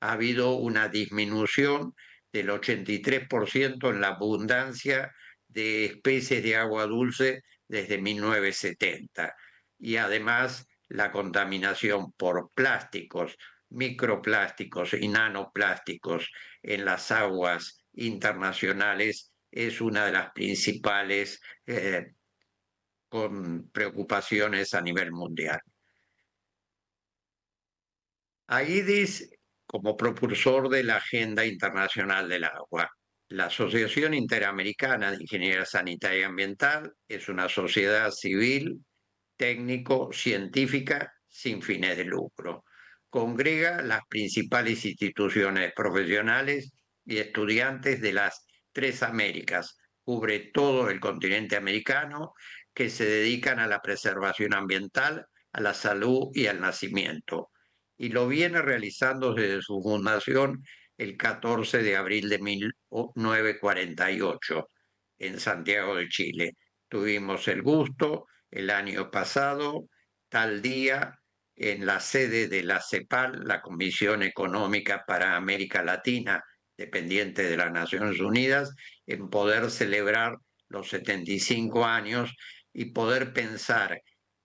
Ha habido una disminución del 83% en la abundancia de especies de agua dulce desde 1970. Y además la contaminación por plásticos, microplásticos y nanoplásticos en las aguas internacionales es una de las principales con preocupaciones a nivel mundial. AIDIS como propulsor de la Agenda Internacional del Agua. La Asociación Interamericana de Ingeniería Sanitaria y Ambiental es una sociedad civil, técnico-científica sin fines de lucro. Congrega las principales instituciones profesionales y estudiantes de las 3 Américas. Cubre todo el continente americano que se dedican a la preservación ambiental, a la salud y al nacimiento. Y lo viene realizando desde su fundación el 14 de abril de 1948 en Santiago de Chile. Tuvimos el gusto el año pasado, tal día, en la sede de la CEPAL, la Comisión Económica para América Latina, dependiente de las Naciones Unidas, en poder celebrar los 75 años y poder pensar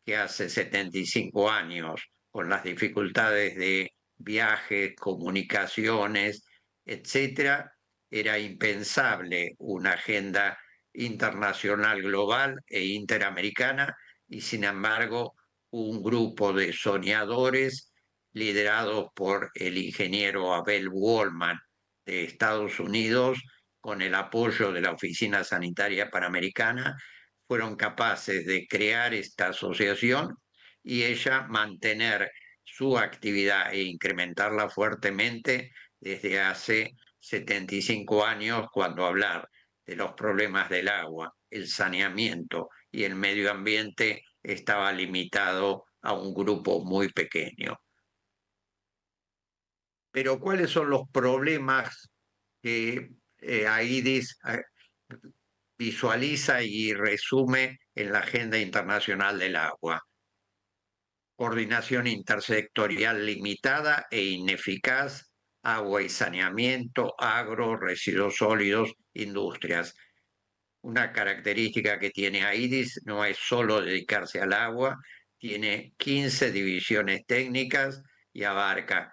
que hace 75 años, con las dificultades de viajes, comunicaciones, etcétera, era impensable una agenda internacional, global e interamericana, y sin embargo un grupo de soñadores liderados por el ingeniero Abel Wallman de Estados Unidos, con el apoyo de la Oficina Sanitaria Panamericana, fueron capaces de crear esta asociación y ella mantener su actividad e incrementarla fuertemente desde hace 75 años, cuando hablar de los problemas del agua, el saneamiento y el medio ambiente estaba limitado a un grupo muy pequeño. Pero ¿cuáles son los problemas que AIDIS visualiza y resume en la Agenda Internacional del Agua? Coordinación intersectorial limitada e ineficaz, agua y saneamiento, agro, residuos sólidos, industrias. Una característica que tiene AIDIS no es solo dedicarse al agua, tiene 15 divisiones técnicas y abarca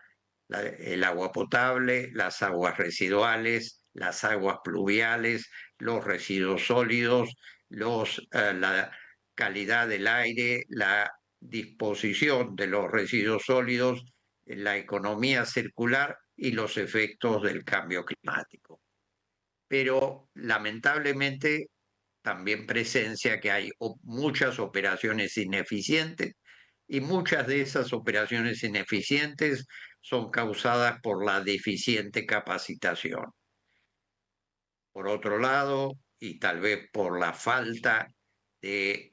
el agua potable, las aguas residuales, las aguas pluviales, los residuos sólidos, la calidad del aire, la disposición de los residuos sólidos, la economía circular y los efectos del cambio climático. Pero lamentablemente también presencia que hay muchas operaciones ineficientes, y muchas de esas operaciones ineficientes son causadas por la deficiente capacitación. Por otro lado, y tal vez por la falta de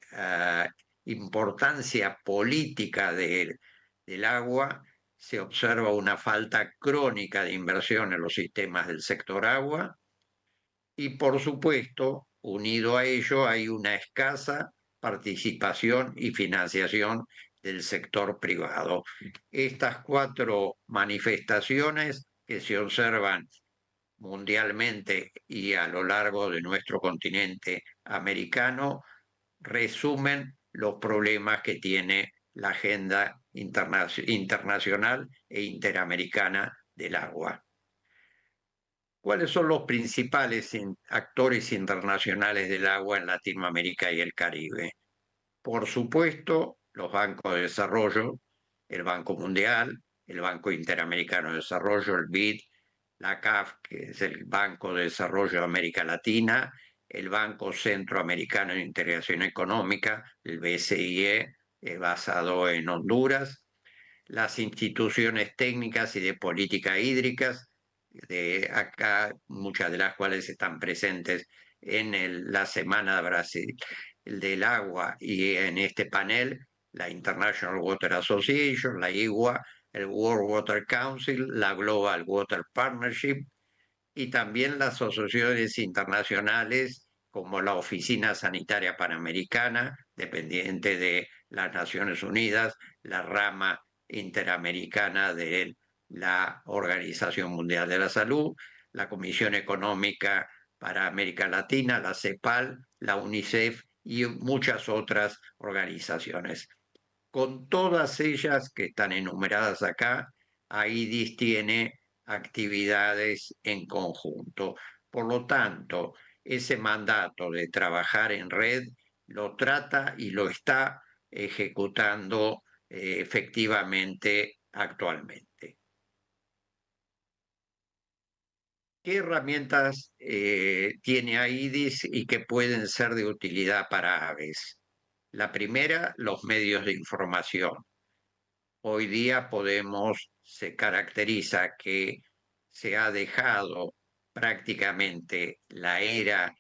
importancia política del agua, se observa una falta crónica de inversión en los sistemas del sector agua, y por supuesto, unido a ello, hay una escasa participación y financiación del sector privado. Estas 4 manifestaciones que se observan mundialmente y a lo largo de nuestro continente americano resumen los problemas que tiene la agenda internacional e interamericana del agua. ¿Cuáles son los principales actores internacionales del agua en Latinoamérica y el Caribe? Por supuesto, los bancos de desarrollo, el Banco Mundial, el Banco Interamericano de Desarrollo, el BID, la CAF, que es el Banco de Desarrollo de América Latina, el Banco Centroamericano de Integración Económica, el BCIE, basado en Honduras, las instituciones técnicas y de política hídricas, de acá, muchas de las cuales están presentes en la Semana de Brasil el del agua, y en este panel la International Water Association, la IWA, el World Water Council, la Global Water Partnership y también las asociaciones internacionales como la Oficina Sanitaria Panamericana, dependiente de las Naciones Unidas, la rama interamericana de la Organización Mundial de la Salud, la Comisión Económica para América Latina, la CEPAL, la UNICEF y muchas otras organizaciones. Con todas ellas que están enumeradas acá, AIDIS tiene actividades en conjunto. Por lo tanto, ese mandato de trabajar en red lo trata y lo está ejecutando efectivamente actualmente. ¿Qué herramientas tiene AIDIS y que pueden ser de utilidad para aves? La primera, los medios de información. Hoy día se caracteriza que se ha dejado prácticamente la era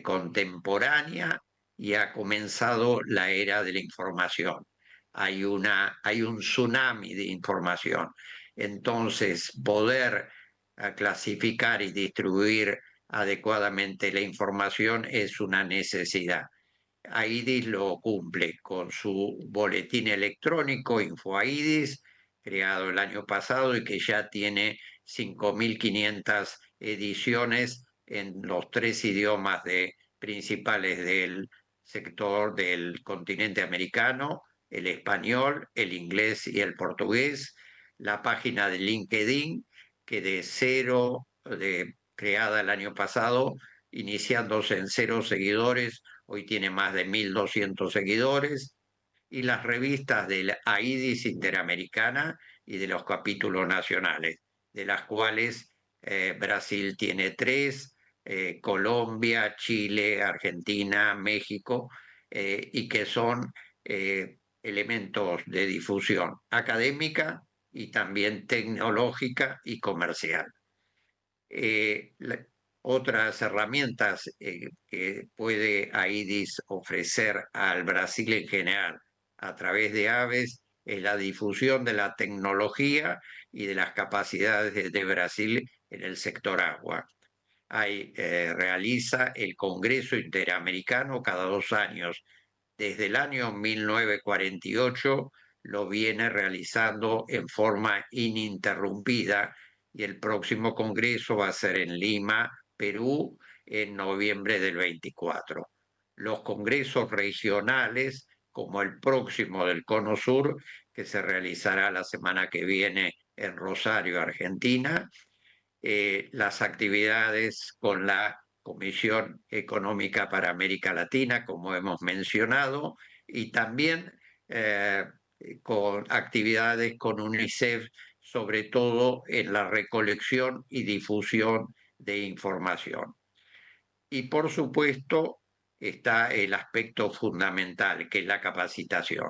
contemporánea y ha comenzado la era de la información. Hay un tsunami de información. Entonces, poder clasificar y distribuir adecuadamente la información es una necesidad. AIDIS lo cumple con su boletín electrónico InfoAIDIS, creado el año pasado y que ya tiene 5.500 ediciones en los 3 idiomas principales del sector del continente americano, el español, el inglés y el portugués. La página de LinkedIn, que creada el año pasado, iniciándose en 0 seguidores, hoy tiene más de 1.200 seguidores, y las revistas de la AIDIS Interamericana y de los capítulos nacionales, de las cuales Brasil tiene 3, Colombia, Chile, Argentina, México, y que son elementos de difusión académica y también tecnológica y comercial. Otras herramientas que puede AIDIS ofrecer al Brasil en general a través de aves es la difusión de la tecnología y de las capacidades de Brasil en el sector agua. Realiza el Congreso Interamericano cada 2 años. Desde el año 1948 lo viene realizando en forma ininterrumpida y el próximo congreso va a ser en Lima, Perú, en noviembre del 24. Los congresos regionales, como el próximo del Cono Sur, que se realizará la semana que viene en Rosario, Argentina, las actividades con la Comisión Económica para América Latina, como hemos mencionado, y también con actividades con UNICEF, sobre todo en la recolección y difusión de información. Y por supuesto está el aspecto fundamental, que es la capacitación.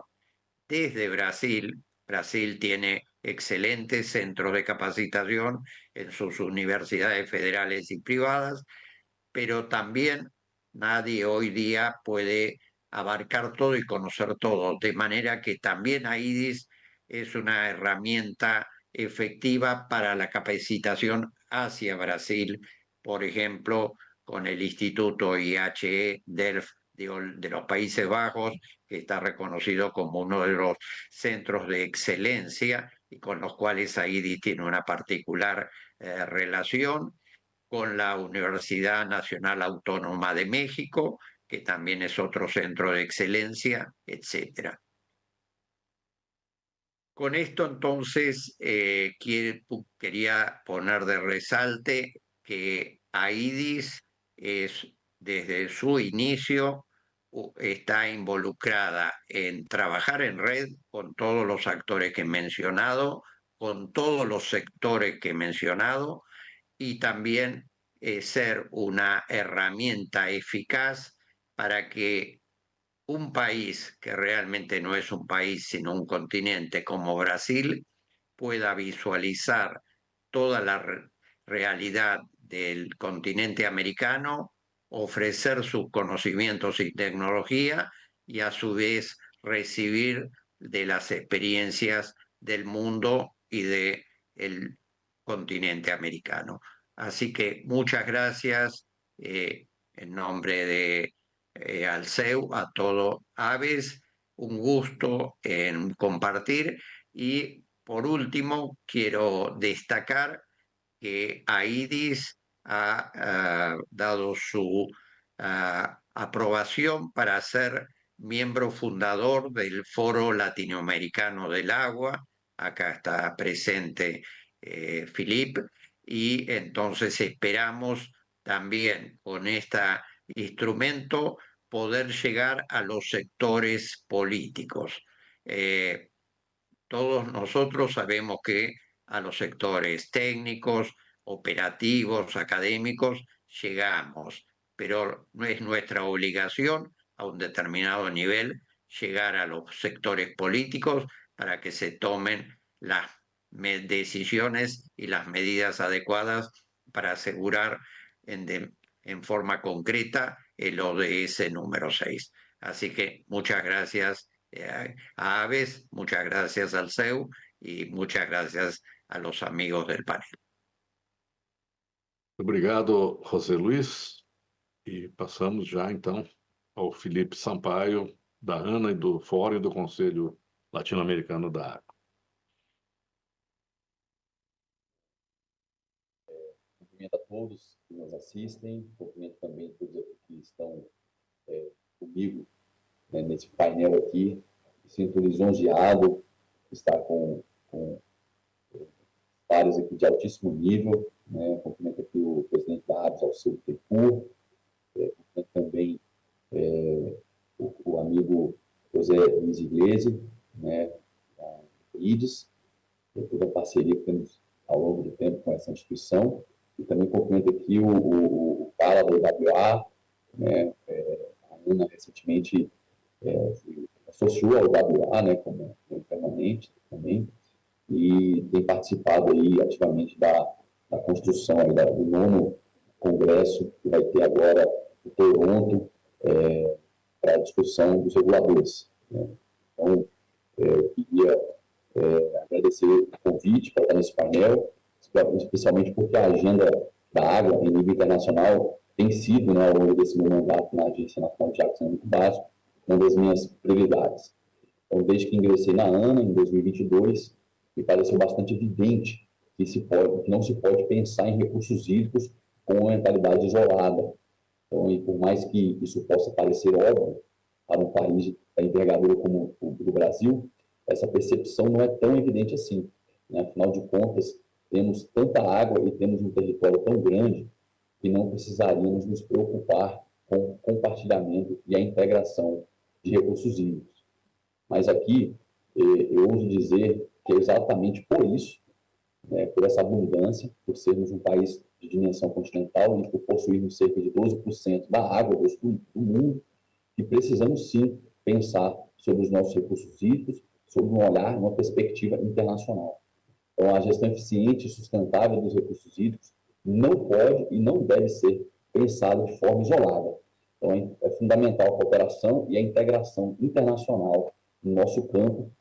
Desde Brasil tiene excelentes centros de capacitación en sus universidades federales y privadas, pero también nadie hoy día puede abarcar todo y conocer todo, de manera que también AIDIS es una herramienta efectiva para la capacitación hacia Brasil, por ejemplo, con el Instituto IHE Delft de los Países Bajos, que está reconocido como uno de los centros de excelencia y con los cuales AIDIS tiene una particular relación, con la Universidad Nacional Autónoma de México, que también es otro centro de excelencia, etc. Con esto entonces quería poner de resalte que AIDIS desde su inicio está involucrada en trabajar en red con todos los actores que he mencionado, con todos los sectores que he mencionado, y también ser una herramienta eficaz para que un país que realmente no es un país sino un continente como Brasil pueda visualizar toda la realidad del continente americano ofrecer sus conocimientos y tecnología y a su vez recibir de las experiencias del mundo y del continente americano. Así que muchas gracias en nombre de Alceu a todo Aves, un gusto en compartir y por último quiero destacar que AIDIS ha dado su aprobación para ser miembro fundador del Foro Latinoamericano del Agua. Acá está presente Philip, y entonces esperamos también con este instrumento poder llegar a los sectores políticos. Todos nosotros sabemos que a los sectores técnicos, operativos, académicos, llegamos, pero no es nuestra obligación a un determinado nivel llegar a los sectores políticos para que se tomen las decisiones y las medidas adecuadas para asegurar en forma concreta el ODS número 6. Así que muchas gracias a Aves, muchas gracias al CEU y muchas gracias a los amigos del panel. Obrigado, José Luiz. E passamos já, então, ao Felipe Sampaio, da ANA e do Fórum e do Conselho Latino-Americano da Água. Cumprimento a todos que nos assistem, cumprimento também todos que estão comigo nesse painel aqui. Sinto lisonjeado estar com vários aqui de altíssimo nível, né? Cumprimento aqui o presidente da ABS, Alceu Bittencourt, cumprimento também o amigo José Luiz Iglesias, né, da IDES, toda a parceria que temos ao longo do tempo com essa instituição, e também cumprimento aqui o cara da IWA, né, a Ana recentemente associou ao IWA, né, como permanente também, e tem participado aí ativamente da construção aí do 9º congresso que vai ter agora em Toronto para a discussão dos reguladores, né. Então, eu queria agradecer o convite para estar nesse painel, especialmente porque a agenda da água em nível internacional tem sido, né, ao longo desse meu mandato na Agência Nacional de Água e Saneamento Básico, uma das minhas prioridades. Então, desde que ingressei na ANA, em 2022, me pareceu bastante evidente que não se pode pensar em recursos hídricos com uma mentalidade isolada. Então, e por mais que isso possa parecer óbvio para um país da envergadura como o do Brasil, essa percepção não é tão evidente assim, né? Afinal de contas, temos tanta água e temos um território tão grande que não precisaríamos nos preocupar com o compartilhamento e a integração de recursos hídricos. Mas aqui, eu ouso dizer que é exatamente por isso, né, por essa abundância, por sermos um país de dimensão continental e por possuirmos cerca de 12% da água do mundo, que precisamos sim pensar sobre os nossos recursos hídricos, sobre um olhar, uma perspectiva internacional. Então, a gestão eficiente e sustentável dos recursos hídricos não pode e não deve ser pensada de forma isolada. Então, é fundamental a cooperação e a integração internacional no nosso campo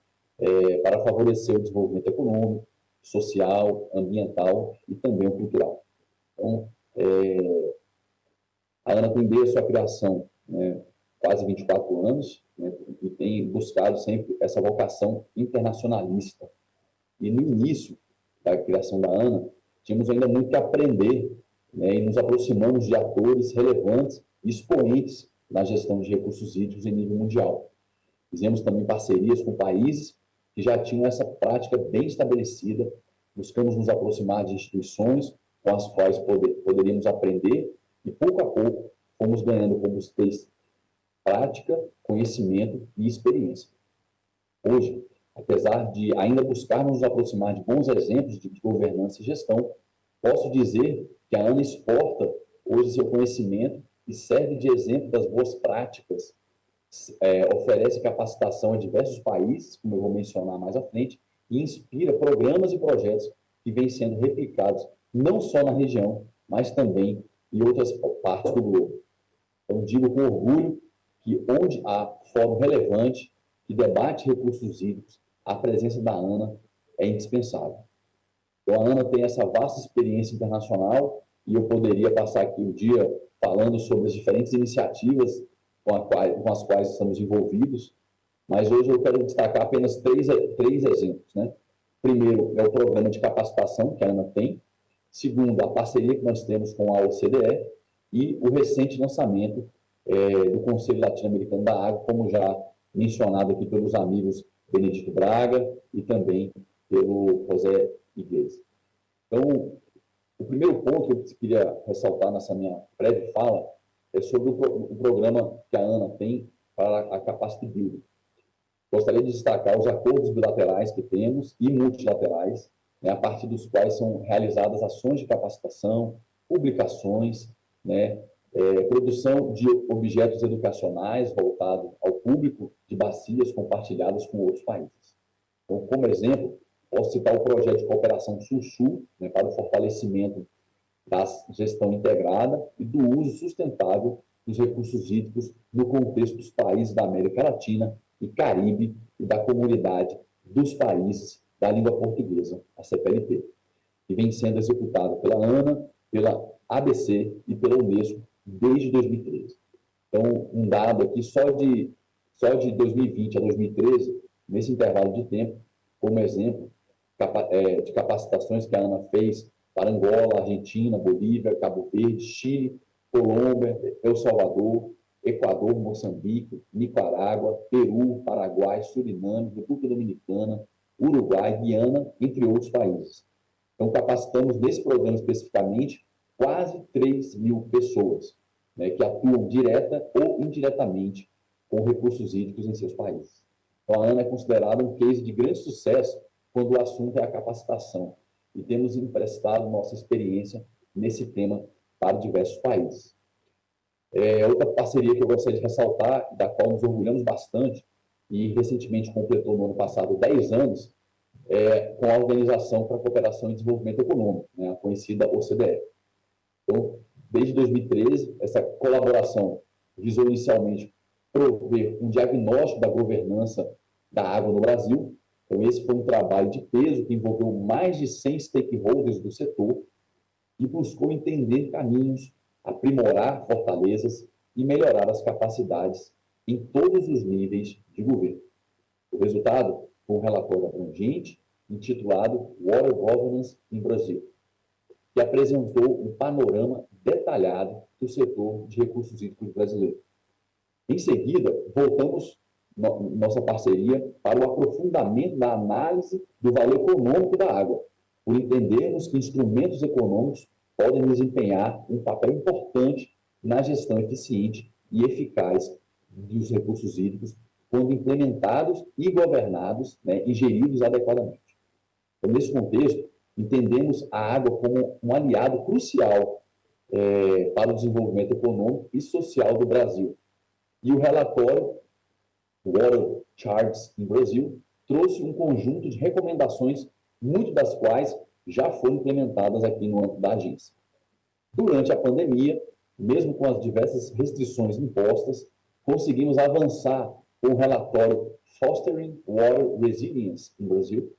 para favorecer o desenvolvimento econômico, social, ambiental e também o cultural. Então, a ANA tem desde a sua criação, né, quase 24 anos, né, e tem buscado sempre essa vocação internacionalista. E no início da criação da ANA, tínhamos ainda muito que aprender, né, e nos aproximamos de atores relevantes e expoentes na gestão de recursos hídricos em nível mundial. Fizemos também parcerias com países que já tinham essa prática bem estabelecida, buscamos nos aproximar de instituições com as quais poderíamos aprender e, pouco a pouco, fomos ganhando combustíveis, prática, conhecimento e experiência. Hoje, apesar de ainda buscarmos nos aproximar de bons exemplos de governança e gestão, posso dizer que a ANA exporta hoje seu conhecimento e serve de exemplo das boas práticas, oferece capacitação a diversos países, como eu vou mencionar mais à frente, e inspira programas e projetos que vêm sendo replicados não só na região, mas também em outras partes do globo. Então, digo com orgulho que onde há fórum relevante que debate recursos hídricos, a presença da ANA é indispensável. Então, a ANA tem essa vasta experiência internacional e eu poderia passar aqui o dia falando sobre as diferentes iniciativas com as quais estamos envolvidos, mas hoje eu quero destacar apenas três exemplos, né? Primeiro, é o programa de capacitação que a ANA tem. Segundo, a parceria que nós temos com a OCDE e o recente lançamento do Conselho Latino-Americano da Água, como já mencionado aqui pelos amigos Benedito Braga e também pelo José Iglesias. Então, o primeiro ponto que eu queria ressaltar nessa minha breve fala é sobre o programa que a ANA tem para a Capacity Building. Gostaria de destacar os acordos bilaterais que temos e multilaterais, né, a partir dos quais são realizadas ações de capacitação, publicações, né, produção de objetos educacionais voltados ao público de bacias compartilhadas com outros países. Então, como exemplo, posso citar o projeto de cooperação Sul-Sul, né, para o fortalecimento da gestão integrada e do uso sustentável dos recursos hídricos no contexto dos países da América Latina e Caribe e da comunidade dos países da língua portuguesa, a CPLP, que vem sendo executada pela ANA, pela ABC e pela Unesco desde 2013. Então, um dado aqui só de 2020 a 2013, nesse intervalo de tempo, como exemplo, de capacitações que a ANA fez para Angola, Argentina, Bolívia, Cabo Verde, Chile, Colômbia, El Salvador, Equador, Moçambique, Nicarágua, Peru, Paraguai, Suriname, República Dominicana, Uruguai, Guiana, entre outros países. Então, capacitamos nesse programa especificamente quase 3.000 pessoas, né, que atuam direta ou indiretamente com recursos hídricos em seus países. Então, a ANA é considerada um case de grande sucesso quando o assunto é a capacitação, e temos emprestado nossa experiência nesse tema para diversos países. Outra parceria que eu gostaria de ressaltar, da qual nos orgulhamos bastante, e recentemente completou no ano passado 10 anos, com a Organização para a Cooperação e Desenvolvimento Econômico, né, a conhecida OCDE. Então, desde 2013, essa colaboração visou inicialmente prover um diagnóstico da governança da água no Brasil. Então, esse foi um trabalho de peso que envolveu mais de 100 stakeholders do setor e buscou entender caminhos, aprimorar fortalezas e melhorar as capacidades em todos os níveis de governo. O resultado foi um relatório abrangente, intitulado Water Governance in Brazil, que apresentou um panorama detalhado do setor de recursos hídricos brasileiro. Em seguida, voltamos nossa parceria para o aprofundamento da análise do valor econômico da água, por entendermos que instrumentos econômicos podem desempenhar um papel importante na gestão eficiente e eficaz dos recursos hídricos, quando implementados e governados, né, e geridos adequadamente. Então, nesse contexto, entendemos a água como um aliado crucial para o desenvolvimento econômico e social do Brasil. E o relatório Water Charts in Brasil trouxe um conjunto de recomendações, muitas das quais já foram implementadas aqui no âmbito da agência. Durante a pandemia, mesmo com as diversas restrições impostas, conseguimos avançar com o relatório Fostering Water Resilience in Brasil,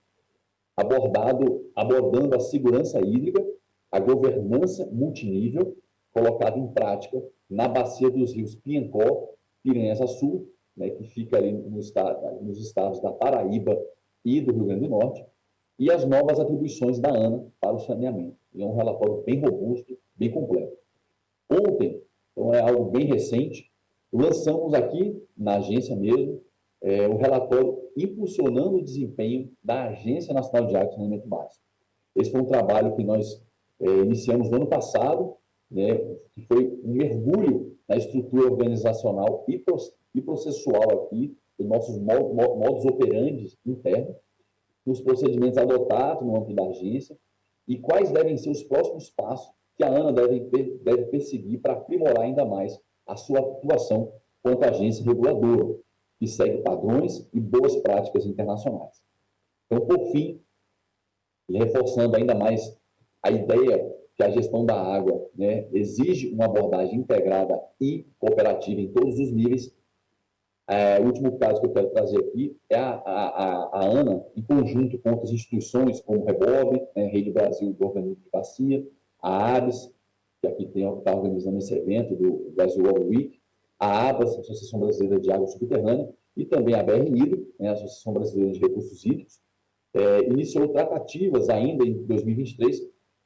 abordando a segurança hídrica, a governança multinível, colocada em prática na bacia dos rios Piancó, Piranhas-Açu, né, que fica ali nos estados da Paraíba e do Rio Grande do Norte, e as novas atribuições da ANA para o saneamento. E é um relatório bem robusto, bem completo. Ontem, então é algo bem recente, lançamos aqui, na agência mesmo, um relatório impulsionando o desempenho da Agência Nacional de Água e Saneamento Básico. Esse foi um trabalho que nós iniciamos no ano passado, né, que foi um mergulho na estrutura organizacional e processual aqui, dos nossos modus operandi internos, os procedimentos adotados no âmbito da agência e quais devem ser os próximos passos que a ANA deve perseguir para aprimorar ainda mais a sua atuação quanto agência reguladora, que segue padrões e boas práticas internacionais. Então, por fim, e reforçando ainda mais a ideia que a gestão da água, né, exige uma abordagem integrada e cooperativa em todos os níveis. O último caso que eu quero trazer aqui é a ANA, em conjunto com outras instituições, como o Rebob, né, Rede Brasil do Organismo de Bacia, a ABS, que aqui está organizando esse evento do Brasil Water Week, a ABAS, Associação Brasileira de Água Subterrânea, e também a BR-Hidro, né, a Associação Brasileira de Recursos Hídricos, iniciou tratativas ainda em 2023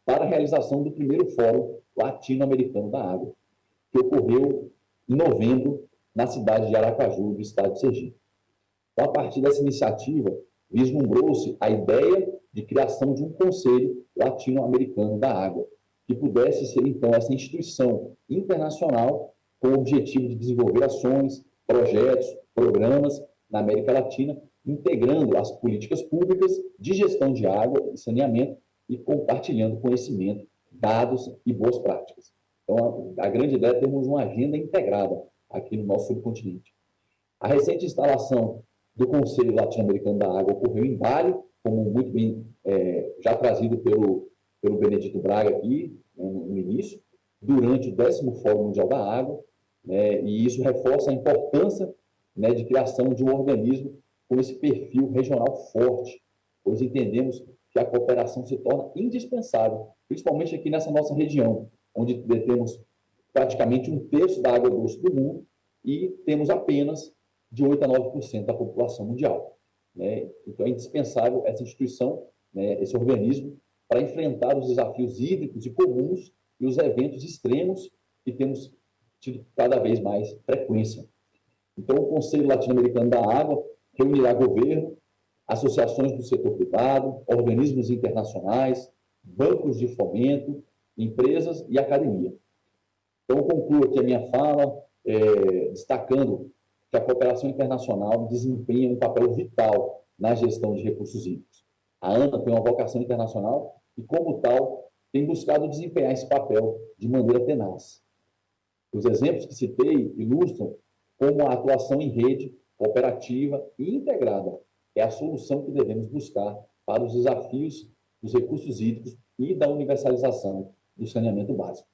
para a realização do primeiro Fórum Latino-Americano da Água, que ocorreu em novembro na cidade de Aracaju, do estado de Sergipe. Então, a partir dessa iniciativa, vislumbrou-se a ideia de criação de um Conselho Latino-Americano da Água, que pudesse ser, então, essa instituição internacional com o objetivo de desenvolver ações, projetos, programas na América Latina, integrando as políticas públicas de gestão de água e saneamento e compartilhando conhecimento, dados e boas práticas. Então, a grande ideia é termos uma agenda integrada aqui no nosso subcontinente. A recente instalação do Conselho Latino-Americano da Água ocorreu em Bali, como muito bem já trazido pelo Benedito Braga aqui, né, no início, durante o 10º Fórum Mundial da Água, né, e isso reforça a importância, né, de criação de um organismo com esse perfil regional forte, pois entendemos que a cooperação se torna indispensável, principalmente aqui nessa nossa região, onde detemos praticamente 1/3 da água doce do mundo e temos apenas de 8 a 9% da população mundial, né? Então é indispensável essa instituição, né, esse organismo, para enfrentar os desafios hídricos e comuns e os eventos extremos que temos tido cada vez mais frequência. Então, o Conselho Latino-Americano da Água reunirá governo, associações do setor privado, organismos internacionais, bancos de fomento, empresas e academia. Então, eu concluo aqui a minha fala destacando que a cooperação internacional desempenha um papel vital na gestão de recursos hídricos. A ANA tem uma vocação internacional e, como tal, tem buscado desempenhar esse papel de maneira tenaz. Os exemplos que citei ilustram como a atuação em rede, cooperativa e integrada é a solução que devemos buscar para os desafios dos recursos hídricos e da universalização do saneamento básico.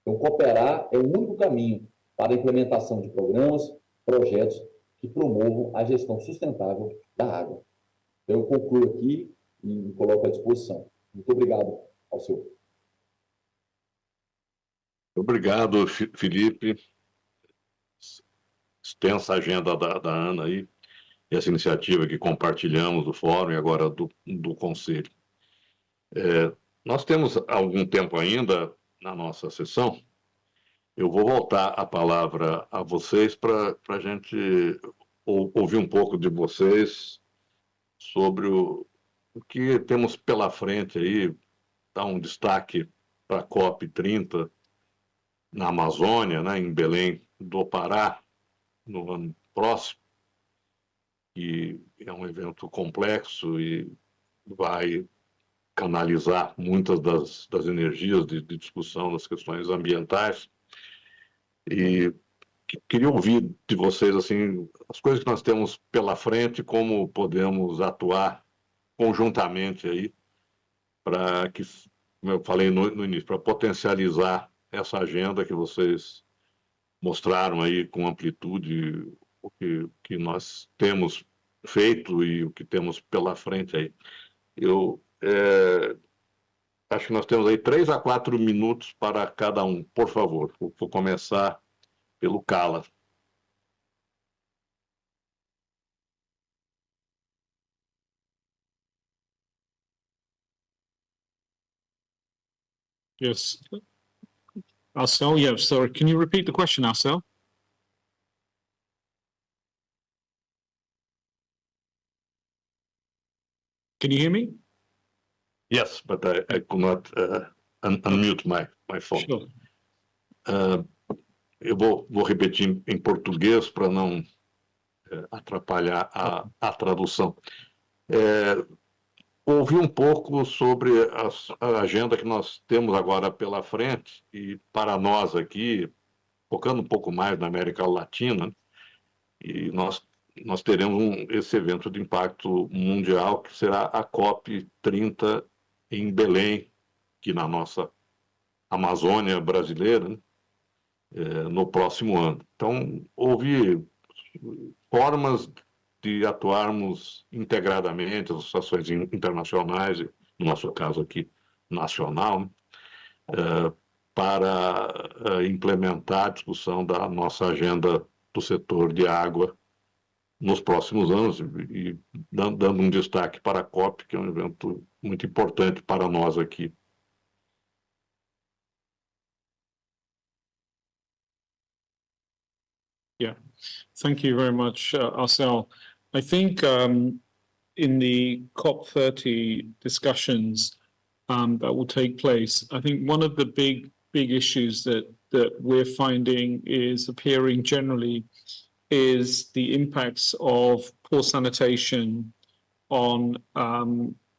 Então, cooperar é o único caminho para a implementação de programas, projetos que promovam a gestão sustentável da água. Então, eu concluo aqui e me coloco à disposição. Muito obrigado ao senhor. Obrigado, Felipe. Extensa agenda da ANA aí, essa iniciativa que compartilhamos do Fórum e agora do Conselho. Nós temos algum tempo ainda na nossa sessão. Eu vou voltar a palavra a vocês para a gente ouvir um pouco de vocês sobre o que temos pela frente aí, dar um destaque para a COP30 na Amazônia, né, em Belém do Pará, no ano próximo, que é um evento complexo e vai canalizar muitas das energias de discussão das questões ambientais. E queria ouvir de vocês assim as coisas que nós temos pela frente, como podemos atuar conjuntamente aí para que, como eu falei no início, para potencializar essa agenda que vocês mostraram aí com amplitude o que nós temos feito e o que temos pela frente aí. Eu acho que nós temos aí 3 a 4 minutos para cada um. Por favor, vou começar pelo Cala. Yes. Marcel, yeah, sorry. Can you repeat the question, Marcel? Can you hear me? Yes, but I could not unmute my phone. Sure. Eu vou repetir em português para não atrapalhar a tradução. Ouvi um pouco sobre a agenda que nós temos agora pela frente e para nós aqui, focando um pouco mais na América Latina, e nós teremos esse evento de impacto mundial que será a COP30 em Belém, aqui na nossa Amazônia brasileira, né, no próximo ano. Então, houve formas de atuarmos integradamente, as associações internacionais, no nosso caso aqui, nacional, né, para implementar a discussão da nossa agenda do setor de água nos próximos anos e dando um destaque para a COP, que é um evento muito importante para nós aqui. Yeah, thank you very much, Arcel. I think in the COP30 discussions that will take place, I think one of the big issues that we're finding is appearing generally is the impacts of poor sanitation on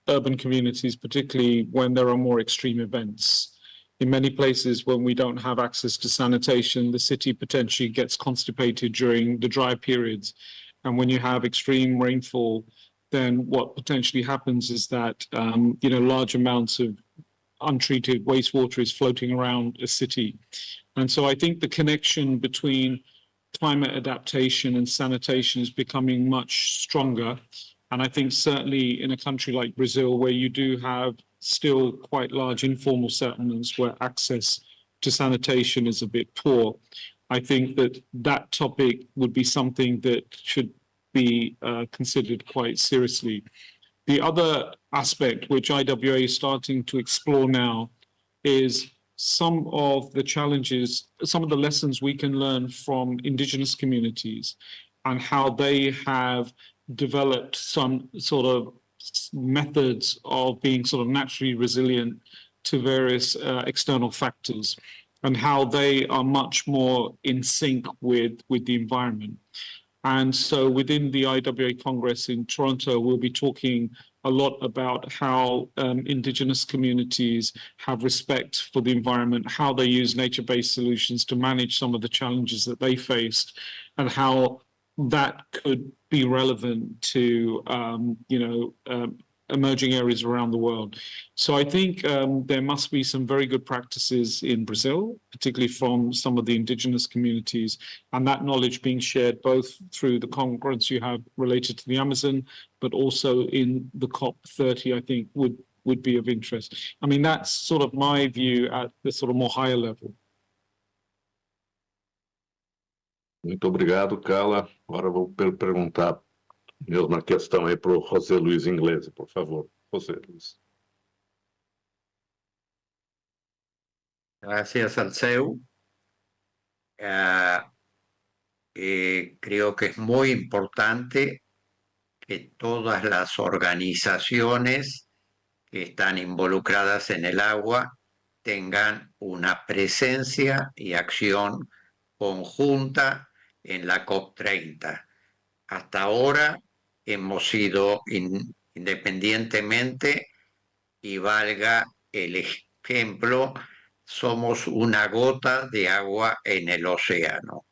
urban communities, particularly when there are more extreme events. In many places, when we don't have access to sanitation, the city potentially gets constipated during the dry periods. And when you have extreme rainfall, then what potentially happens is that, large amounts of untreated wastewater is floating around a city. And so I think the connection between climate adaptation and sanitation is becoming much stronger. And I think certainly in a country like Brazil, where you do have still quite large informal settlements where access to sanitation is a bit poor, I think that topic would be something that should be considered quite seriously. The other aspect which IWA is starting to explore now is some of the challenges, some of the lessons we can learn from indigenous communities and how they have developed some sort of methods of being sort of naturally resilient to various external factors, and how they are much more in sync with the environment. And so within the IWA Congress in Toronto, we'll be talking a lot about how indigenous communities have respect for the environment, how they use nature-based solutions to manage some of the challenges that they faced, and how that could be relevant to, emerging areas around the world. So I think there must be some very good practices in Brazil, particularly from some of the indigenous communities, and that knowledge being shared both through the conference you have related to the Amazon, but also in the COP30, I think would be of interest. I mean, that's sort of my view at the sort of more higher level. Muito obrigado, Carla. Agora vou perguntar mesma questão aí para o José Luis Inglese, por favor. José Luis. Gracias, Alceu. Creo que es muy importante que todas las organizaciones que están involucradas en el agua tengan una presencia y acción conjunta en la COP30. Hasta ahora hemos sido independientemente, y valga el ejemplo, somos una gota de agua en el océano.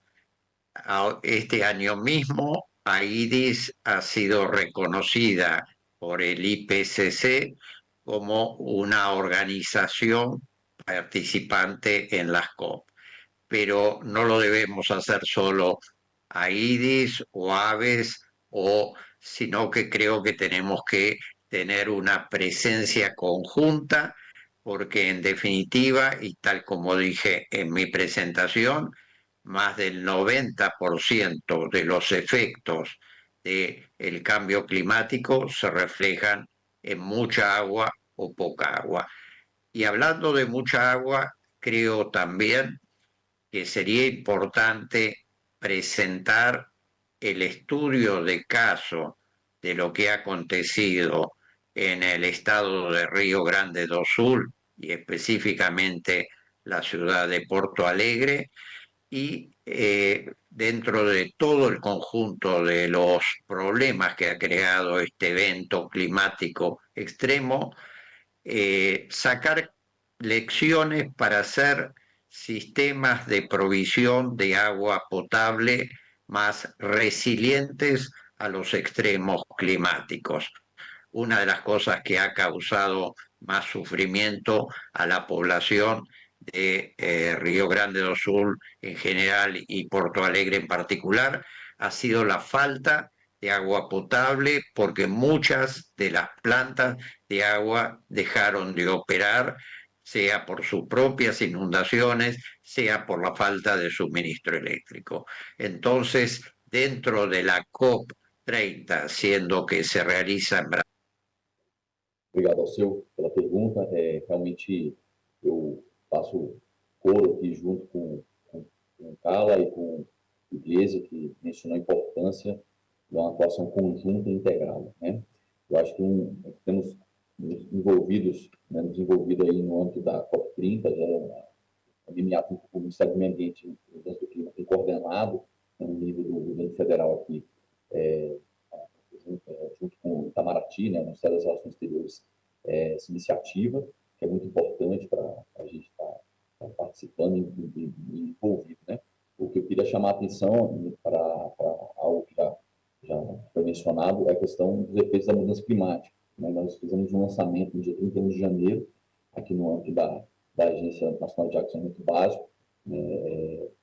Este año mismo, AIDIS ha sido reconocida por el IPCC como una organización participante en las COP. Pero no lo debemos hacer solo AIDIS o AVES, sino que creo que tenemos que tener una presencia conjunta, porque en definitiva, y tal como dije en mi presentación, más del 90% de los efectos del cambio climático se reflejan en mucha agua o poca agua. Y hablando de mucha agua, creo también que sería importante presentar el estudio de caso de lo que ha acontecido en el estado de Río Grande do Sul y específicamente la ciudad de Porto Alegre, y dentro de todo el conjunto de los problemas que ha creado este evento climático extremo, sacar lecciones para hacer sistemas de provisión de agua potable más resilientes a los extremos climáticos. Una de las cosas que ha causado más sufrimiento a la población de Río Grande do Sul en general y Porto Alegre en particular ha sido la falta de agua potable, porque muchas de las plantas de agua dejaron de operar, sea por sus propias inundaciones, sea por la falta de suministro eléctrico. Entonces, dentro de la COP30, siendo que se realiza en Brasil. Obrigado ao seu pela pergunta. Realmente eu faço coro aqui junto com o Carla e com o Iglesias, que mencionou a importância de uma atuação conjunta e integrada, né? Eu acho que temos envolvidos, né, desenvolvido aí no âmbito da COP30, já a o Ministério do Meio Ambiente e Mudança do Clima tem coordenado, né, no nível do governo federal aqui, junto com o Itamaraty, né, o Ministério das Relações Exteriores, essa iniciativa, que é muito importante para a gente estar participando e envolvido, né? O que eu queria chamar a atenção para algo que já foi mencionado é a questão dos efeitos da mudança climática, né? Nós fizemos um lançamento no dia 31 de janeiro, aqui no âmbito da Agência Nacional de Saneamento Básico,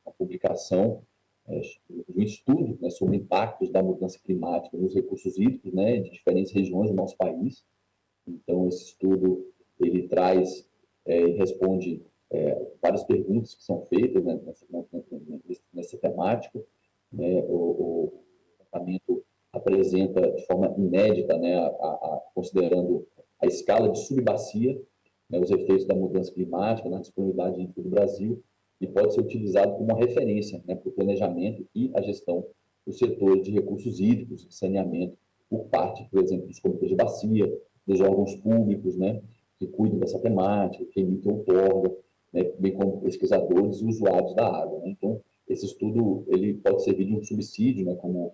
a publicação de um estudo, né, sobre impactos da mudança climática nos recursos hídricos, né, de diferentes regiões do nosso país. Então, esse estudo ele traz e responde várias perguntas que são feitas, né, nessa temática. Né? O levantamento apresenta de forma inédita, né, considerando a escala de subbacia, né, os efeitos da mudança climática na disponibilidade hídrica do Brasil, e pode ser utilizado como uma referência, né, para o planejamento e a gestão do setor de recursos hídricos e saneamento por parte, por exemplo, dos comitês de bacia, dos órgãos públicos, né, que cuidam dessa temática, que emitem outorga, né, bem como pesquisadores e usuários da água. Né? Então, esse estudo ele pode servir de um subsídio, né, como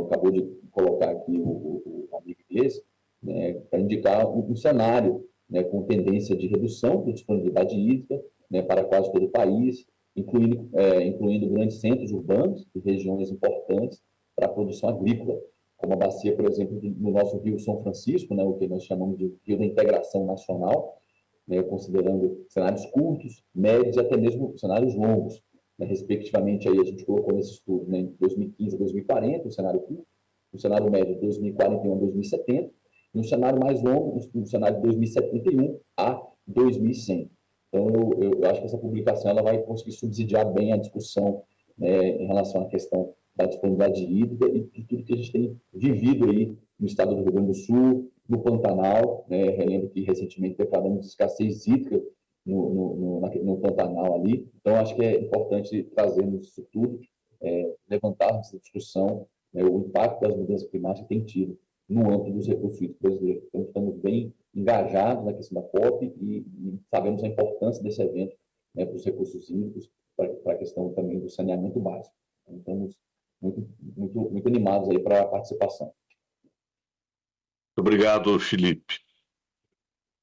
acabou de colocar aqui o amigo Iglesias, né, para indicar um cenário, né, com tendência de redução da disponibilidade hídrica, né, para quase todo o país, incluindo grandes centros urbanos e regiões importantes para a produção agrícola, como a bacia, por exemplo, no nosso Rio São Francisco, né, o que nós chamamos de Rio da Integração Nacional, né, considerando cenários curtos, médios e até mesmo cenários longos. Né, respectivamente, aí a gente colocou nesse estudo, né, em 2015 a 2040, o cenário curto, o cenário médio de 2041 a 2070, e um cenário mais longo, um cenário de 2071 a 2100. Então, eu acho que essa publicação ela vai conseguir subsidiar bem a discussão, né, em relação à questão da disponibilidade hídrica e de tudo que a gente tem vivido aí no estado do Rio Grande do Sul, no Pantanal, né? Relembro que recentemente declaramos escassez hídrica no Pantanal ali. Então, acho que é importante trazermos isso tudo, levantarmos essa discussão, né, o impacto das mudanças climáticas tem tido no âmbito dos recursos hídricos brasileiros. Então, estamos bem engajados na questão da COP e sabemos a importância desse evento, né, para os recursos hídricos, para a questão também do saneamento básico. Então, estamos muito animados aí para a participação. Muito obrigado, Felipe.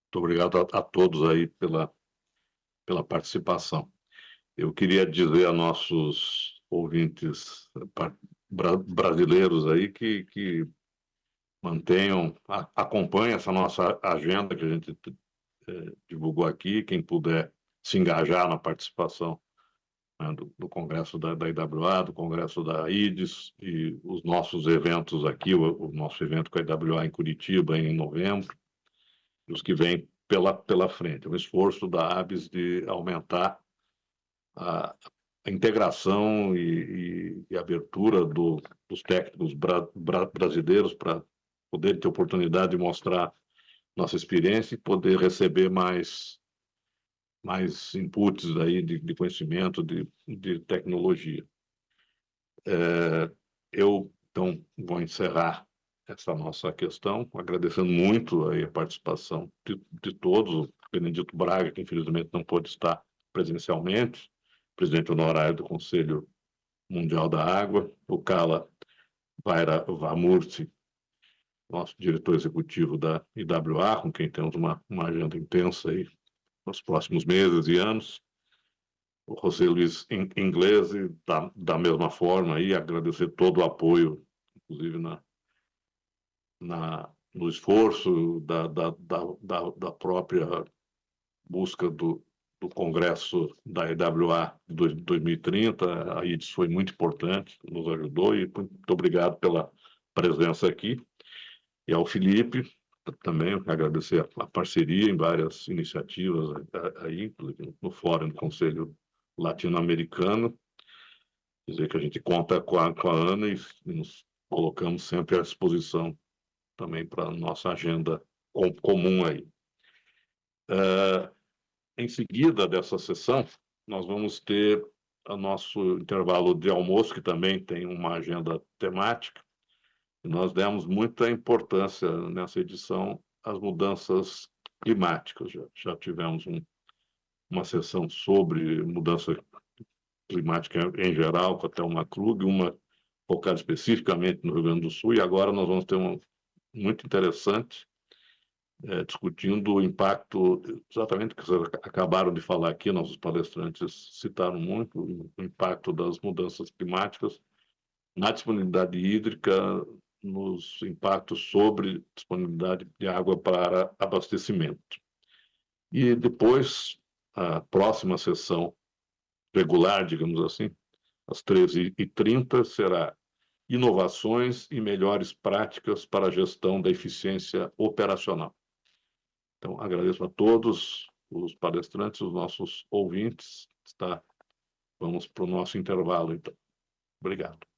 Muito obrigado a todos aí pela participação. Eu queria dizer a nossos ouvintes brasileiros aí que mantenham, acompanhem essa nossa agenda que a gente divulgou aqui, quem puder se engajar na participação, né, do Congresso da IWA, do Congresso da IDES e os nossos eventos aqui, o nosso evento com a IWA em Curitiba em novembro, e os que vêm pela frente. É um esforço da ABES de aumentar a integração e abertura dos técnicos brasileiros para poder ter oportunidade de mostrar nossa experiência e poder receber mais inputs aí de conhecimento, de tecnologia. Eu, então, vou encerrar essa nossa questão, agradecendo muito aí a participação de todos, o Benedito Braga, que infelizmente não pôde estar presencialmente, presidente honorário do Conselho Mundial da Água, o Carla Vamurti, nosso diretor executivo da IWA, com quem temos uma agenda intensa aí nos próximos meses e anos. O José Luiz Inglese, da mesma forma, aí, agradecer todo o apoio, inclusive no esforço da própria busca do Congresso da EWA de 2030. A IDES foi muito importante, nos ajudou, e muito obrigado pela presença aqui. E ao Felipe, também agradecer a parceria em várias iniciativas aí, inclusive no Fórum do Conselho Latino-Americano. Dizer que a gente conta com a Ana e nos colocamos sempre à disposição também para a nossa agenda comum aí. Em seguida dessa sessão, nós vamos ter o nosso intervalo de almoço, que também tem uma agenda temática. E nós demos muita importância nessa edição às mudanças climáticas. Já tivemos uma sessão sobre mudança climática em geral, com a Thelma Krug, uma focada especificamente no Rio Grande do Sul, e agora nós vamos ter uma muito interessante, discutindo o impacto, exatamente o que vocês acabaram de falar aqui, nossos palestrantes citaram muito, o impacto das mudanças climáticas na disponibilidade hídrica, nos impactos sobre disponibilidade de água para abastecimento. E depois, a próxima sessão regular, digamos assim, às 13h30, será inovações e melhores práticas para a gestão da eficiência operacional. Então, agradeço a todos os palestrantes, os nossos ouvintes. Vamos para o nosso intervalo, então. Obrigado.